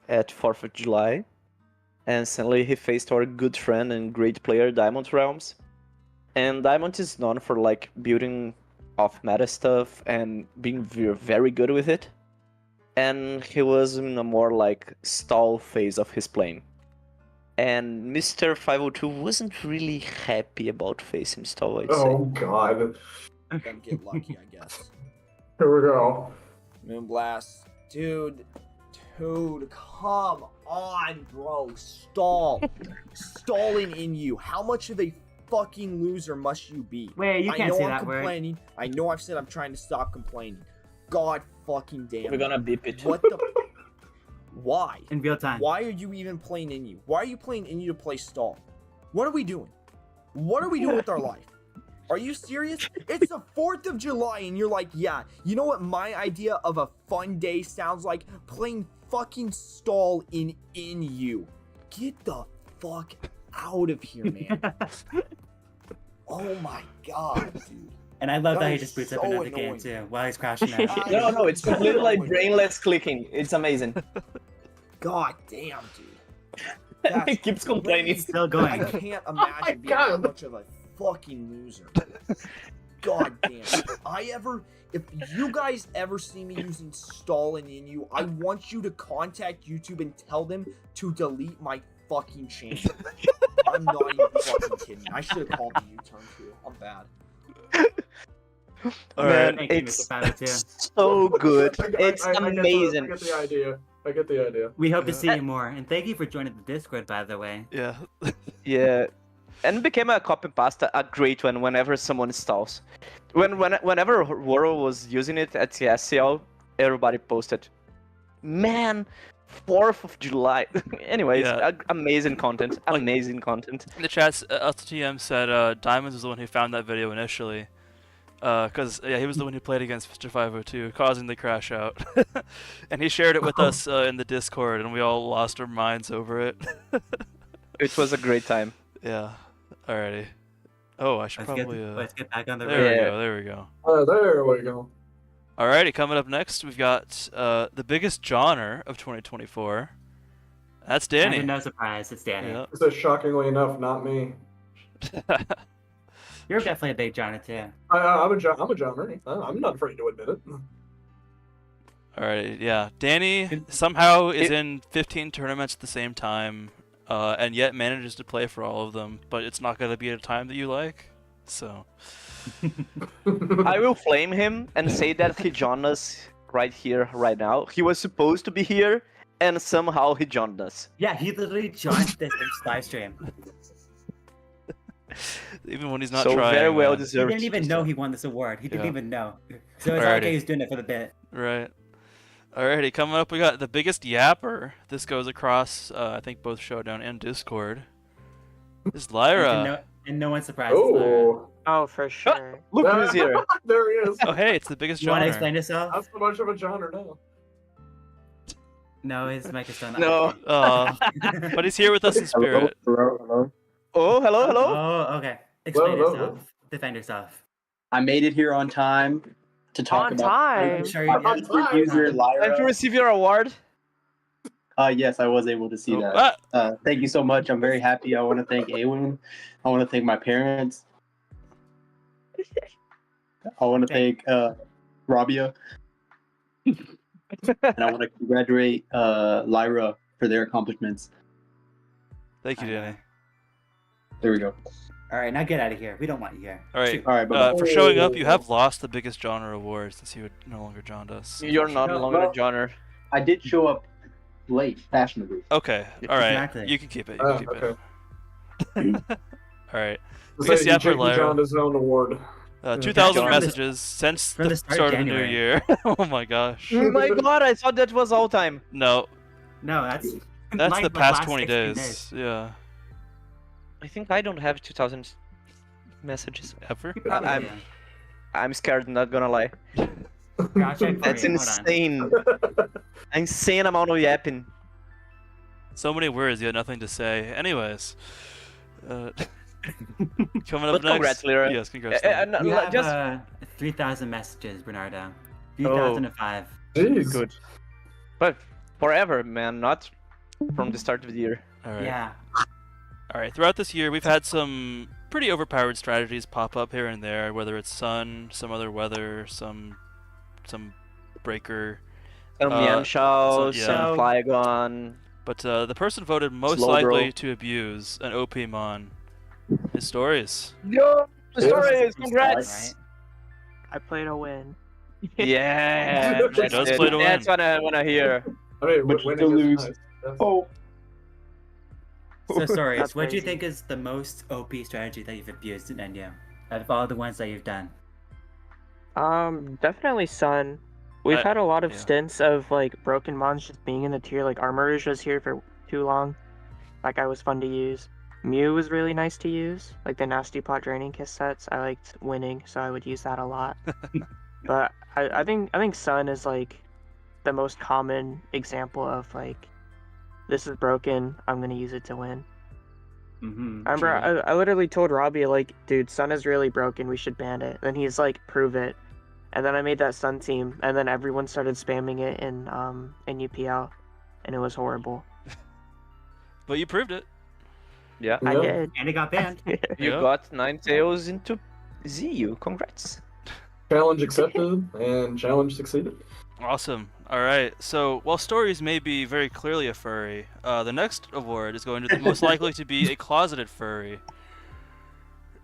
at 4th of July, and suddenly he faced our good friend and great player, Diamond Realms. And Diamond is known for like building off meta stuff and being very good with it. And he was in a more like stall phase of his playing. And Mr. 502 wasn't really happy about facing stall, I'd say. Oh god. Then get lucky, I guess. Here we go. Moonblast. Dude, come on, bro. Stall. Stalling in you. How much of a fucking loser must you be? Wait, you I can't know say I'm that word. complaining. I know I've said I'm trying to stop complaining. God fucking damn We're it. gonna beep it. What the... Why? In real time. Why are you even playing in you? Why are you playing in you to play stall? What are we doing? What are we doing with our life? Are you serious? It's the 4th of July and you're like, yeah, you know what my idea of a fun day sounds like? Playing fucking stall in you. Get the fuck out of here, man. Oh my god, dude. And I love That that he is just boots up so another game annoying. too while he's crashing out. No, it's completely like brainless clicking. It's amazing. God damn, dude. He That's keeps complaining. crazy. Still I going. can't imagine being that much of a fucking loser. God damn. If you guys ever see me using stalling in you, I want you to contact YouTube and tell them to delete my fucking channel. I'm not even fucking kidding. I should have called the U-turn too. I'm bad. Man, Thank you, it's Mr. 502. so good. It's I amazing. get the idea. I get the idea. We hope to see you more, and thank you for joining the Discord, by the way. Yeah. Yeah. and became a copy pasta, a great one whenever someone installs. Whenever World was using it at the SCL, everybody posted, man, 4th of July. Anyways, Yeah. amazing content, amazing content. In the chats, LTM said Diamonds was the one who found that video initially. Because he was the one who played against Mr. 502, causing the crash out. And he shared it with us in the Discord, and we all lost our minds over it. It was a great time. Yeah. Alrighty. Oh, I should probably. Let's get back on the There road. we Yeah. go. There we go. There we go. Alrighty, coming up next, we've got the biggest genre of 2024. That's Danny. No surprise, it's Danny. Yeah. This is shockingly enough not me. You're definitely a big genre too. I'm a John Ernie. I'm not afraid to admit it. Alright, yeah. Danny somehow is in 15 tournaments at the same time, and yet manages to play for all of them, but it's not going to be at a time that you like. So. I will flame him and say that he joined us right here, right now. He was supposed to be here, and somehow he joined us. Yeah, he literally joined this live stream. Even when he's not so trying. very well man. He deserved. didn't even know he won this award. He didn't Yeah. even know. So it's Alrighty. okay, he's doing it for the bit. Right. Alrighty, coming up, we got the biggest yapper. This goes across, I think, both Showdown and Discord. This is Lyra. And no one's surprised. it's Lyra. Oh, Oh, for sure. Look who's here. there he is. Oh, hey, it's the biggest You want to genre. explain yourself? Not so much of a genre now. No, his mic is still not. No. But he's here with us in spirit. Hello. Oh, hello, hello. Oh, okay. Explain Hello. yourself. Defend yourself. I made it here on time to talk On about time? I'm sure you On did. time. user Time to Lyra. receive your award. Yes, I was able to see that. Ah, Thank you so much. I'm very happy. I want to thank Awen. I want to thank my parents. I want to thank Rabia. And I want to congratulate Lyra for their accomplishments. thank you, Danny. There we go. All right, now get out of here. We don't want you here. Alright, Shoot. All right, bye. for showing up, you have lost the biggest genre award since you had no longer joined us. You're not No, longer no. a genre. I did show up late, fashionably. Okay, alright. Exactly. You can keep it. You can keep Okay. it. Alright. So guess he Yapper Jake Lyra. John his own award. 2,000 From the- messages since from the the start start of of the new January. year. Oh my gosh. Oh my god, I thought that was all time. No, No, that's that's like the the past last 20 16 days. Yeah. I think I don't have 2,000 messages. Ever? You probably I'm- do. I'm scared, not gonna lie. Here, I'll check for That's you. Hold on. insane. Insane amount of yapping. So many words, you had nothing to say. Anyways. Coming up But next. congrats, Lyra. Yes, congrats. No, You have just 3,000 messages, Bernardo. Oh. 3,005. Jeez. good. But forever, man, not from the start of the year. Alright. Yeah. Alright, throughout this year, we've had some pretty overpowered strategies pop up here and there, whether it's sun, some other weather, some breaker. Some Uh, Mian Shao, so- yeah. some Flygon. But the person voted most Slow likely bro. to abuse an OP Mon. His stories. Yo, the Yeah. stories, Right? congrats! I play to win. Yeah, She that's does it. play to win. That's what I wanna hear. I mean, But you winning still is lose. nice. Yes. Oh. So sorry, That's what do you crazy. think is the most OP strategy that you've abused in NU? Out of all the ones that you've done? Definitely Sun. We've had a lot of yeah. stints of like broken mons just being in the tier. Like Armourouge was here for too long. That guy was fun to use. Mew was really nice to use. Like the nasty pot draining kiss sets. I liked winning, so I would use that a lot. But I think Sun is like the most common example of like this is broken. I'm gonna use it to win. Mm-hmm. I remember I literally told Robbie like, dude, Sun is really broken. We should ban it. Then he's like, prove it. And then I made that Sun team, and then everyone started spamming it in UPL, and it was horrible. But you proved it. Yeah. I Yeah. did. And it got banned. You Yeah. got 9 tails into ZU. Congrats. Challenge accepted and challenge succeeded. Awesome. Alright, so while stories may be very clearly a furry, the next award is going to the most likely to be a closeted furry.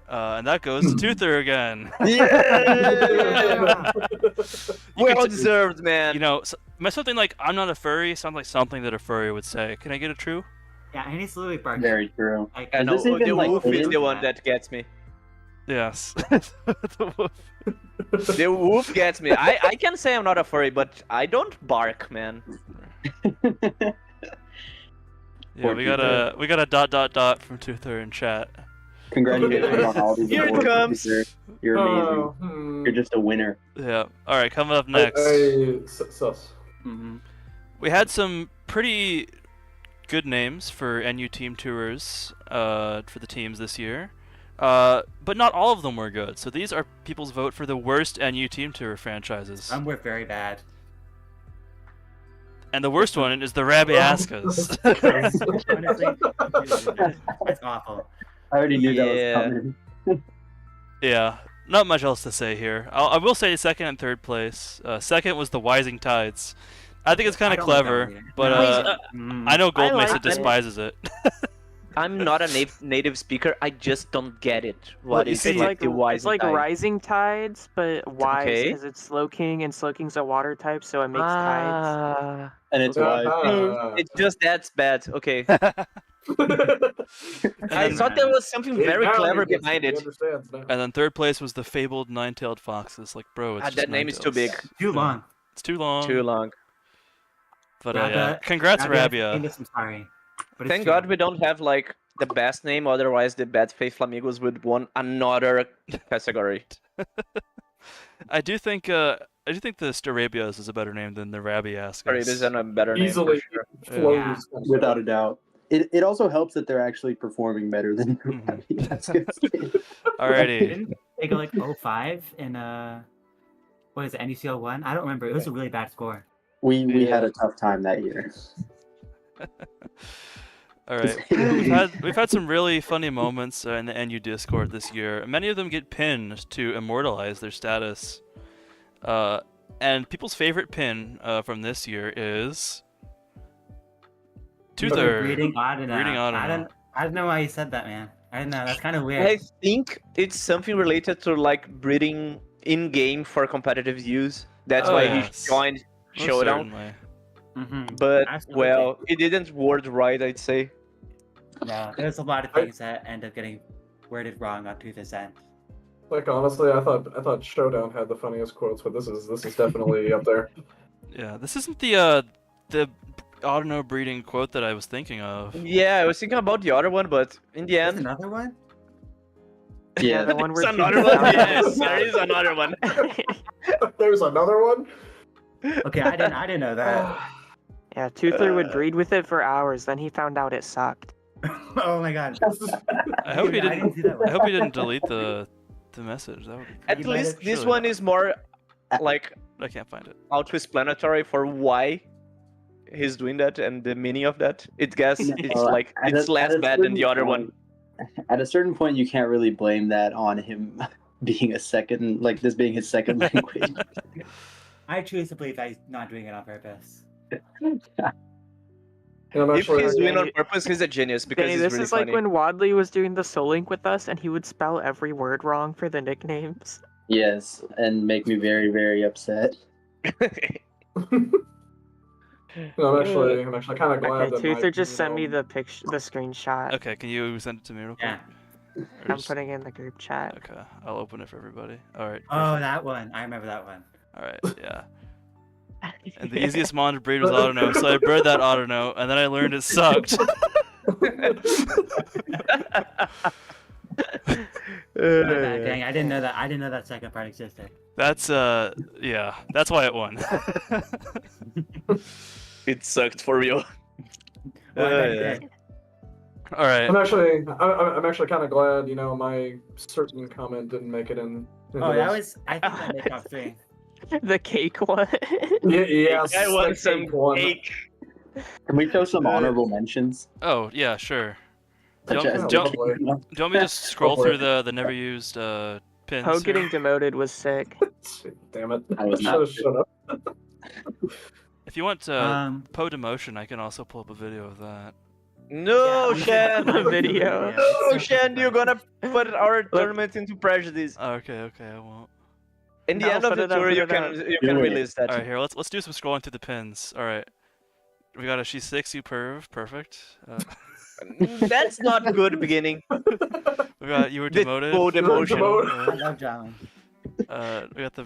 And that goes to Toother again. Yeah! Well deserved, man. You know, something like, I'm not a furry sounds like something that a furry would say. Can I get a true? Yeah, and he's literally barking. Very true. Like, And Is this no, even, the like, wolf is hidden? the one that gets me. Yes. The wolf. The wolf gets me. I can say I'm not a furry, but I don't bark, man. Yeah, Or we got a dot from Toother in chat. Congratulations on all these Here it awards, comes. Toother. You're amazing. Oh, You're just a winner. Yeah. All right, coming up next. Sus. We had some pretty good names for NU team tours for the teams this year, but not all of them were good. So these are people's vote for the worst NU team tour franchises. Some were very bad. And the worst one is the Rabiaskas. Honestly, it's awful. I already knew Yeah. that was coming. Yeah, not much else to say here. I will say second and third place. Second was the Wising Tides. I think it's kind I of don't like that clever, one either. but No. I know Gold I Mesa like it. despises it. I'm not a native speaker. I just don't get it. Well, What you is see- It's like like the wise it's like tide? rising tides, but wise Okay. because it's Slowking and Slowking's a water type, so it makes tides. Ah, And it's wise. it's just that's bad. Okay. I then, thought there was something very clever behind He it. understands now. And then third place was the fabled nine-tailed foxes. Like, bro, it's Ah, just that name is too big. nine-tails. Too long. It's too long. Too long. But Rabia- yeah, congrats, Rabia. Rabia. I'm sorry. But it's Thank true. God we don't have like the best name. Otherwise, the Bad Faith Flamingos would won another category. I do think the Starabias is a better name than the Rabiaskas. Sorry, it is a better name. for Easily sure. flows. Without a doubt. It also helps that they're actually performing better than Mhm. Rabiaskas. Alrighty. Didn't they go like 05 in what is it, NUCL 1? I don't remember. It was a really bad score. We had a tough time that year. All right, we've had some really funny moments in the NU Discord this year. Many of them get pinned to immortalize their status. And people's favorite pin from this year is Toother. Breeding Audina. Breeding Audina. I don't know why you said that, man. I don't know. That's kind of weird. I think it's something related to like breeding in game for competitive use. That's Oh, why yes. he joined Most Showdown. certainly. Mm-hmm. But Absolutely. well, it didn't word right, I'd say. No, there's a lot of things that end up getting worded wrong on Toother's end. Like honestly, I thought Showdown had the funniest quotes, but this is definitely up there. Yeah, this isn't the Audino breeding quote that I was thinking of. Yeah, I was thinking about the other one, but in the There's end, another one? Yeah, Yeah, the one where there's Toother another one. found Yes, out. there is another one. There's another one. Okay, I didn't know that. Yeah, Toother would breed with it for hours, then he found out it sucked. Oh my god. I hope he Yeah, I didn't. didn't see that one. I hope he didn't delete the message. That would be. At You might least have this should. one is more like I can't find it. auto-explanatory for why he's doing that and the meaning of that. It's Well, like at it's a- less at a bad than the certain other one. point- At a certain point, you can't really blame that on him being this being his second language. I choose to believe that he's not doing it on purpose. And I'm If actually he's doing it on purpose, he's a genius because Danny, he's this really is like funny. when Wadley was doing the Soul Link with us and he would spell every word wrong for the nicknames. Yes, and make me very, very upset. I'm actually kind of glad Okay, that Toother my, just you sent me know, the screenshot. Okay, can you send it to me real quick? Yeah. Or I'm just- putting it in the group chat. Okay, I'll open it for everybody. All right. Oh, that one. I remember that one. All right. Yeah. And the easiest mon to breed was Autono, so I bred that Autono, and then I learned it sucked. My bad, dang, I didn't know that. I didn't know that second part existed. That's yeah, that's why it won. It sucked for real. Well, I bet it Yeah. did. All right. I'm actually kind of glad, you know, my certain comment didn't make it in. Oh, that was. I think that made top 3. The cake one. Yes. I want the some cake one. cake. Can we show some honorable mentions? Oh yeah, sure. Such Don't- as- don't- Lovely. Do you want me to just scroll for through it. the never used pins? Poe here? getting demoted was sick. Damn it! I was Should not- have shut up. If you want Poe demotion, I can also pull up a video of that. No, Yeah, Shen. The video. No, Shen, you're gonna put our tournament into prejudice. Oh, okay, I won't. In the No, end of put the it up, tour, put you it can up. you can Do it. release that. All right, here. Let's do some scrolling through the pins. All right. We got a she's 6 perv, perfect. That's not good beginning. We got you were The demoted. full demotion. I love drama. We got the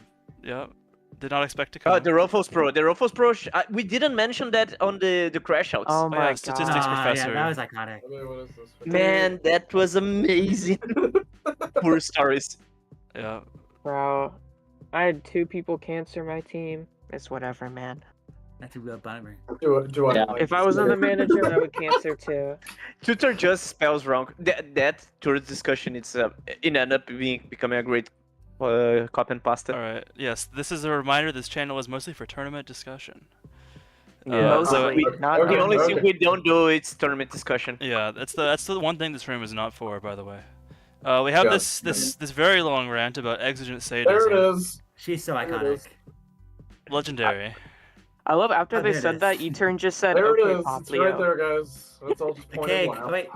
Did not expect to come. The Ruffles Pro. The Ruffles Pro. We didn't mention that on the crash outs. Oh my god. statistics professor. Yeah, that was iconic. What is this? Man, that was amazing. Poor stories. Yeah. Bro, I had 2 people cancel my team. It's whatever, man. That's a real bummer. Do I? Yeah. Like If I was on the manager, I would cancel too. Tutor just spells wrong. That tourist discussion, it ended up becoming a great copy and pasta. All right. Yes. This is a reminder. This channel is mostly for tournament discussion. Yeah, Mostly, we- not The okay, only only. thing we don't do is tournament discussion. Yeah. That's the one thing this room is not for, by the way. We have Yeah. this very long rant about exigent There sadism. it is. She's so There it iconic. is. Legendary. I love after Oh, they there it said is. that, E-Turn just said, There it okay, is. Pop It's Leo. right there, guys. Let's all just The point cake. and laugh. Oh, wait.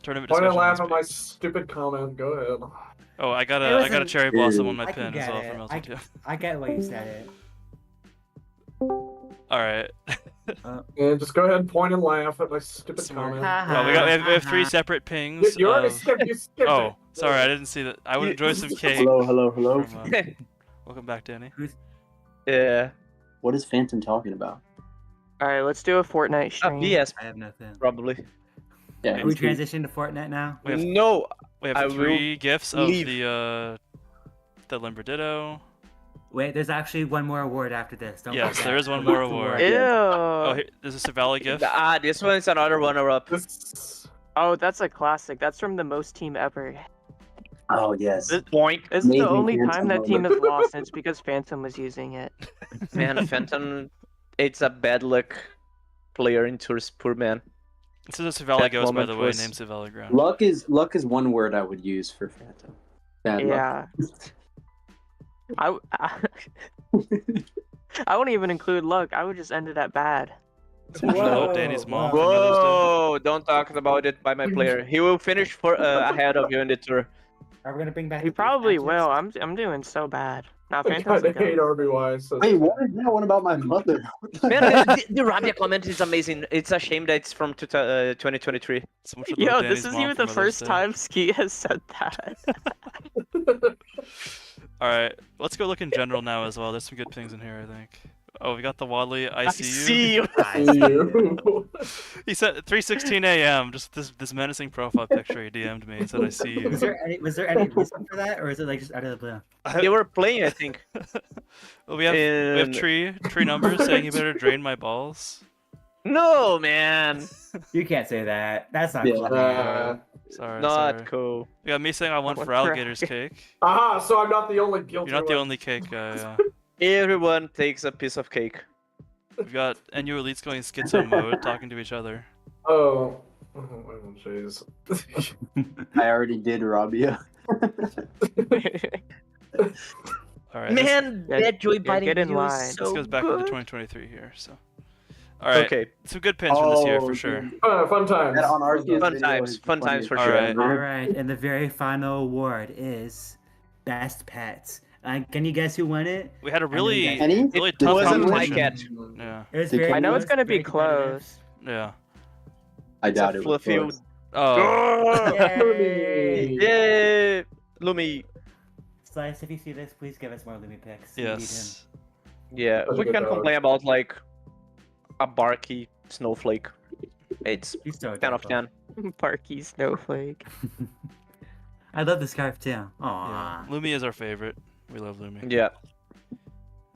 Tournament Point and discussion. laugh must at my be- stupid comment. Go ahead. Oh, I got It a wasn't- cherry blossom on my I can pin as get well it. from I- LT2. I get why you said it. All right. And just go ahead and point and laugh at my stupid Smart. comment. Well, we have 3 separate pings. You already of- skipped. You skipped Oh, it. sorry, I didn't see that. I would enjoy some cake. Hello. From, welcome back, Danny. Yeah. What is Phantom talking about? Alright, let's do a Fortnite stream. Yes, I have nothing. probably. Yeah, Are we transitioning to Fortnite now? We have- No. We have I 3 gifts of leave. the Limber Ditto. Wait, there's actually one more award after this. Don't Yes, forget. there is one What's more the award. Ew. Oh, here, there's a Savali gift. This one's another runner-up. This. Oh, that's a classic. That's from the most team ever. Oh yes. This- Point. This is the Amazing only Phantom time that team moment. has lost, and it's because Phantom was using it. Man, Phantom, it's a bad luck player in Tours, poor man. This is a Savali That ghost, by moment the way, was- named Savali Ground. Luck is one word I would use for Phantom. Bad luck. Yeah. I wouldn't even include luck. I would just end it at bad. No, Danny's mom. whoa. for Mother's Day. Whoa! Don't talk about it by my player. He will finish for ahead of you in the tour. Are we gonna bring back? He the probably matches? will. I'm doing so bad. Nah, I Phantom's kind a of hate goat. RBY. So Wait, what is that one about my mother? Man, the Rabia comment is amazing. It's a shame that it's from 2023. So much for Yo, Danny's this is mom even for the Mother's first Day. time Ski has said that. All right, let's go look in general now as well. There's some good things in here, I think. Oh, we got the Wadley I ICU. see you. I see you. He said 3:16 a.m. Just this menacing profile picture. He DM'd me and said, "I see you." Was there any reason for that, or is it like just out of the blue? They were playing, I think. Well, we have And- tree numbers saying you better drain my balls. No, man. You can't say that. That's not Yeah. cool. Sorry, Not sorry. cool. We got me saying I want What for the alligator's heck? cake. Aha! So I'm not the only guilty. You're not the one. only cake guy. Yeah. Everyone takes a piece of cake. We've got NU elites going schizo mode, talking to each other. Oh. Oh, jeez. I already did Rabia. All right, Man, Yeah, that joy yeah, biting get in video is line. so this goes back good. into 2023 here. So, all right, Okay, some good pins from this year for Oh, sure. dude. Fun times. That on Arceus Fun video times, is fun the times for funniest sure. shit All ever. right, and the very final award is best pets. Can you guess who won it? We had a I know really, you guys- Any? really it tough wasn't my competition. cat. Yeah, It was The very. cat- I know it's close, gonna be very competitive. close. yeah. I It's a doubt it. was fluffy. close. Oh, Yay! Yay! Lumi. Slice, if you see this, please give us more Lumi pics. We need him. yes. Yeah, That's a we good can dog. complain about like a barky snowflake. It's He's so 10 of adorable. 10. Parky Snowflake. I love the scarf too. Yeah. Aww. Lumi is our favorite. We love Lumi. Yeah,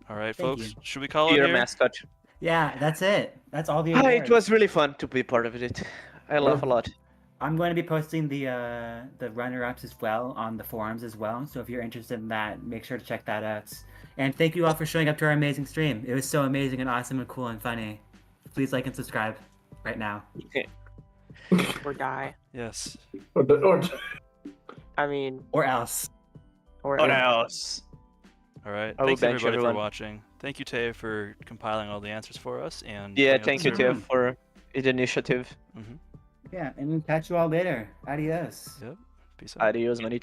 All right, Thank folks. you. Should we call it your here? mascot. Yeah, that's it. That's all the Ah, awards. it was really fun to be part of it. I laugh a lot. I'm going to be posting the runner-ups as well on the forums as well. So if you're interested in that, make sure to check that out. And thank you all for showing up to our amazing stream. It was so amazing and awesome and cool and funny. Please like and subscribe right now. Or die. Yes. Or I mean, Or else. or What else? All right. I will Thanks bench everybody everyone. for watching. Thank you, Tay, for compiling all the answers for us. And Yeah, putting up thank the you, survey. Tiff, for the initiative. Yeah, and catch you all later. Adios. Peace out. Adios, manito.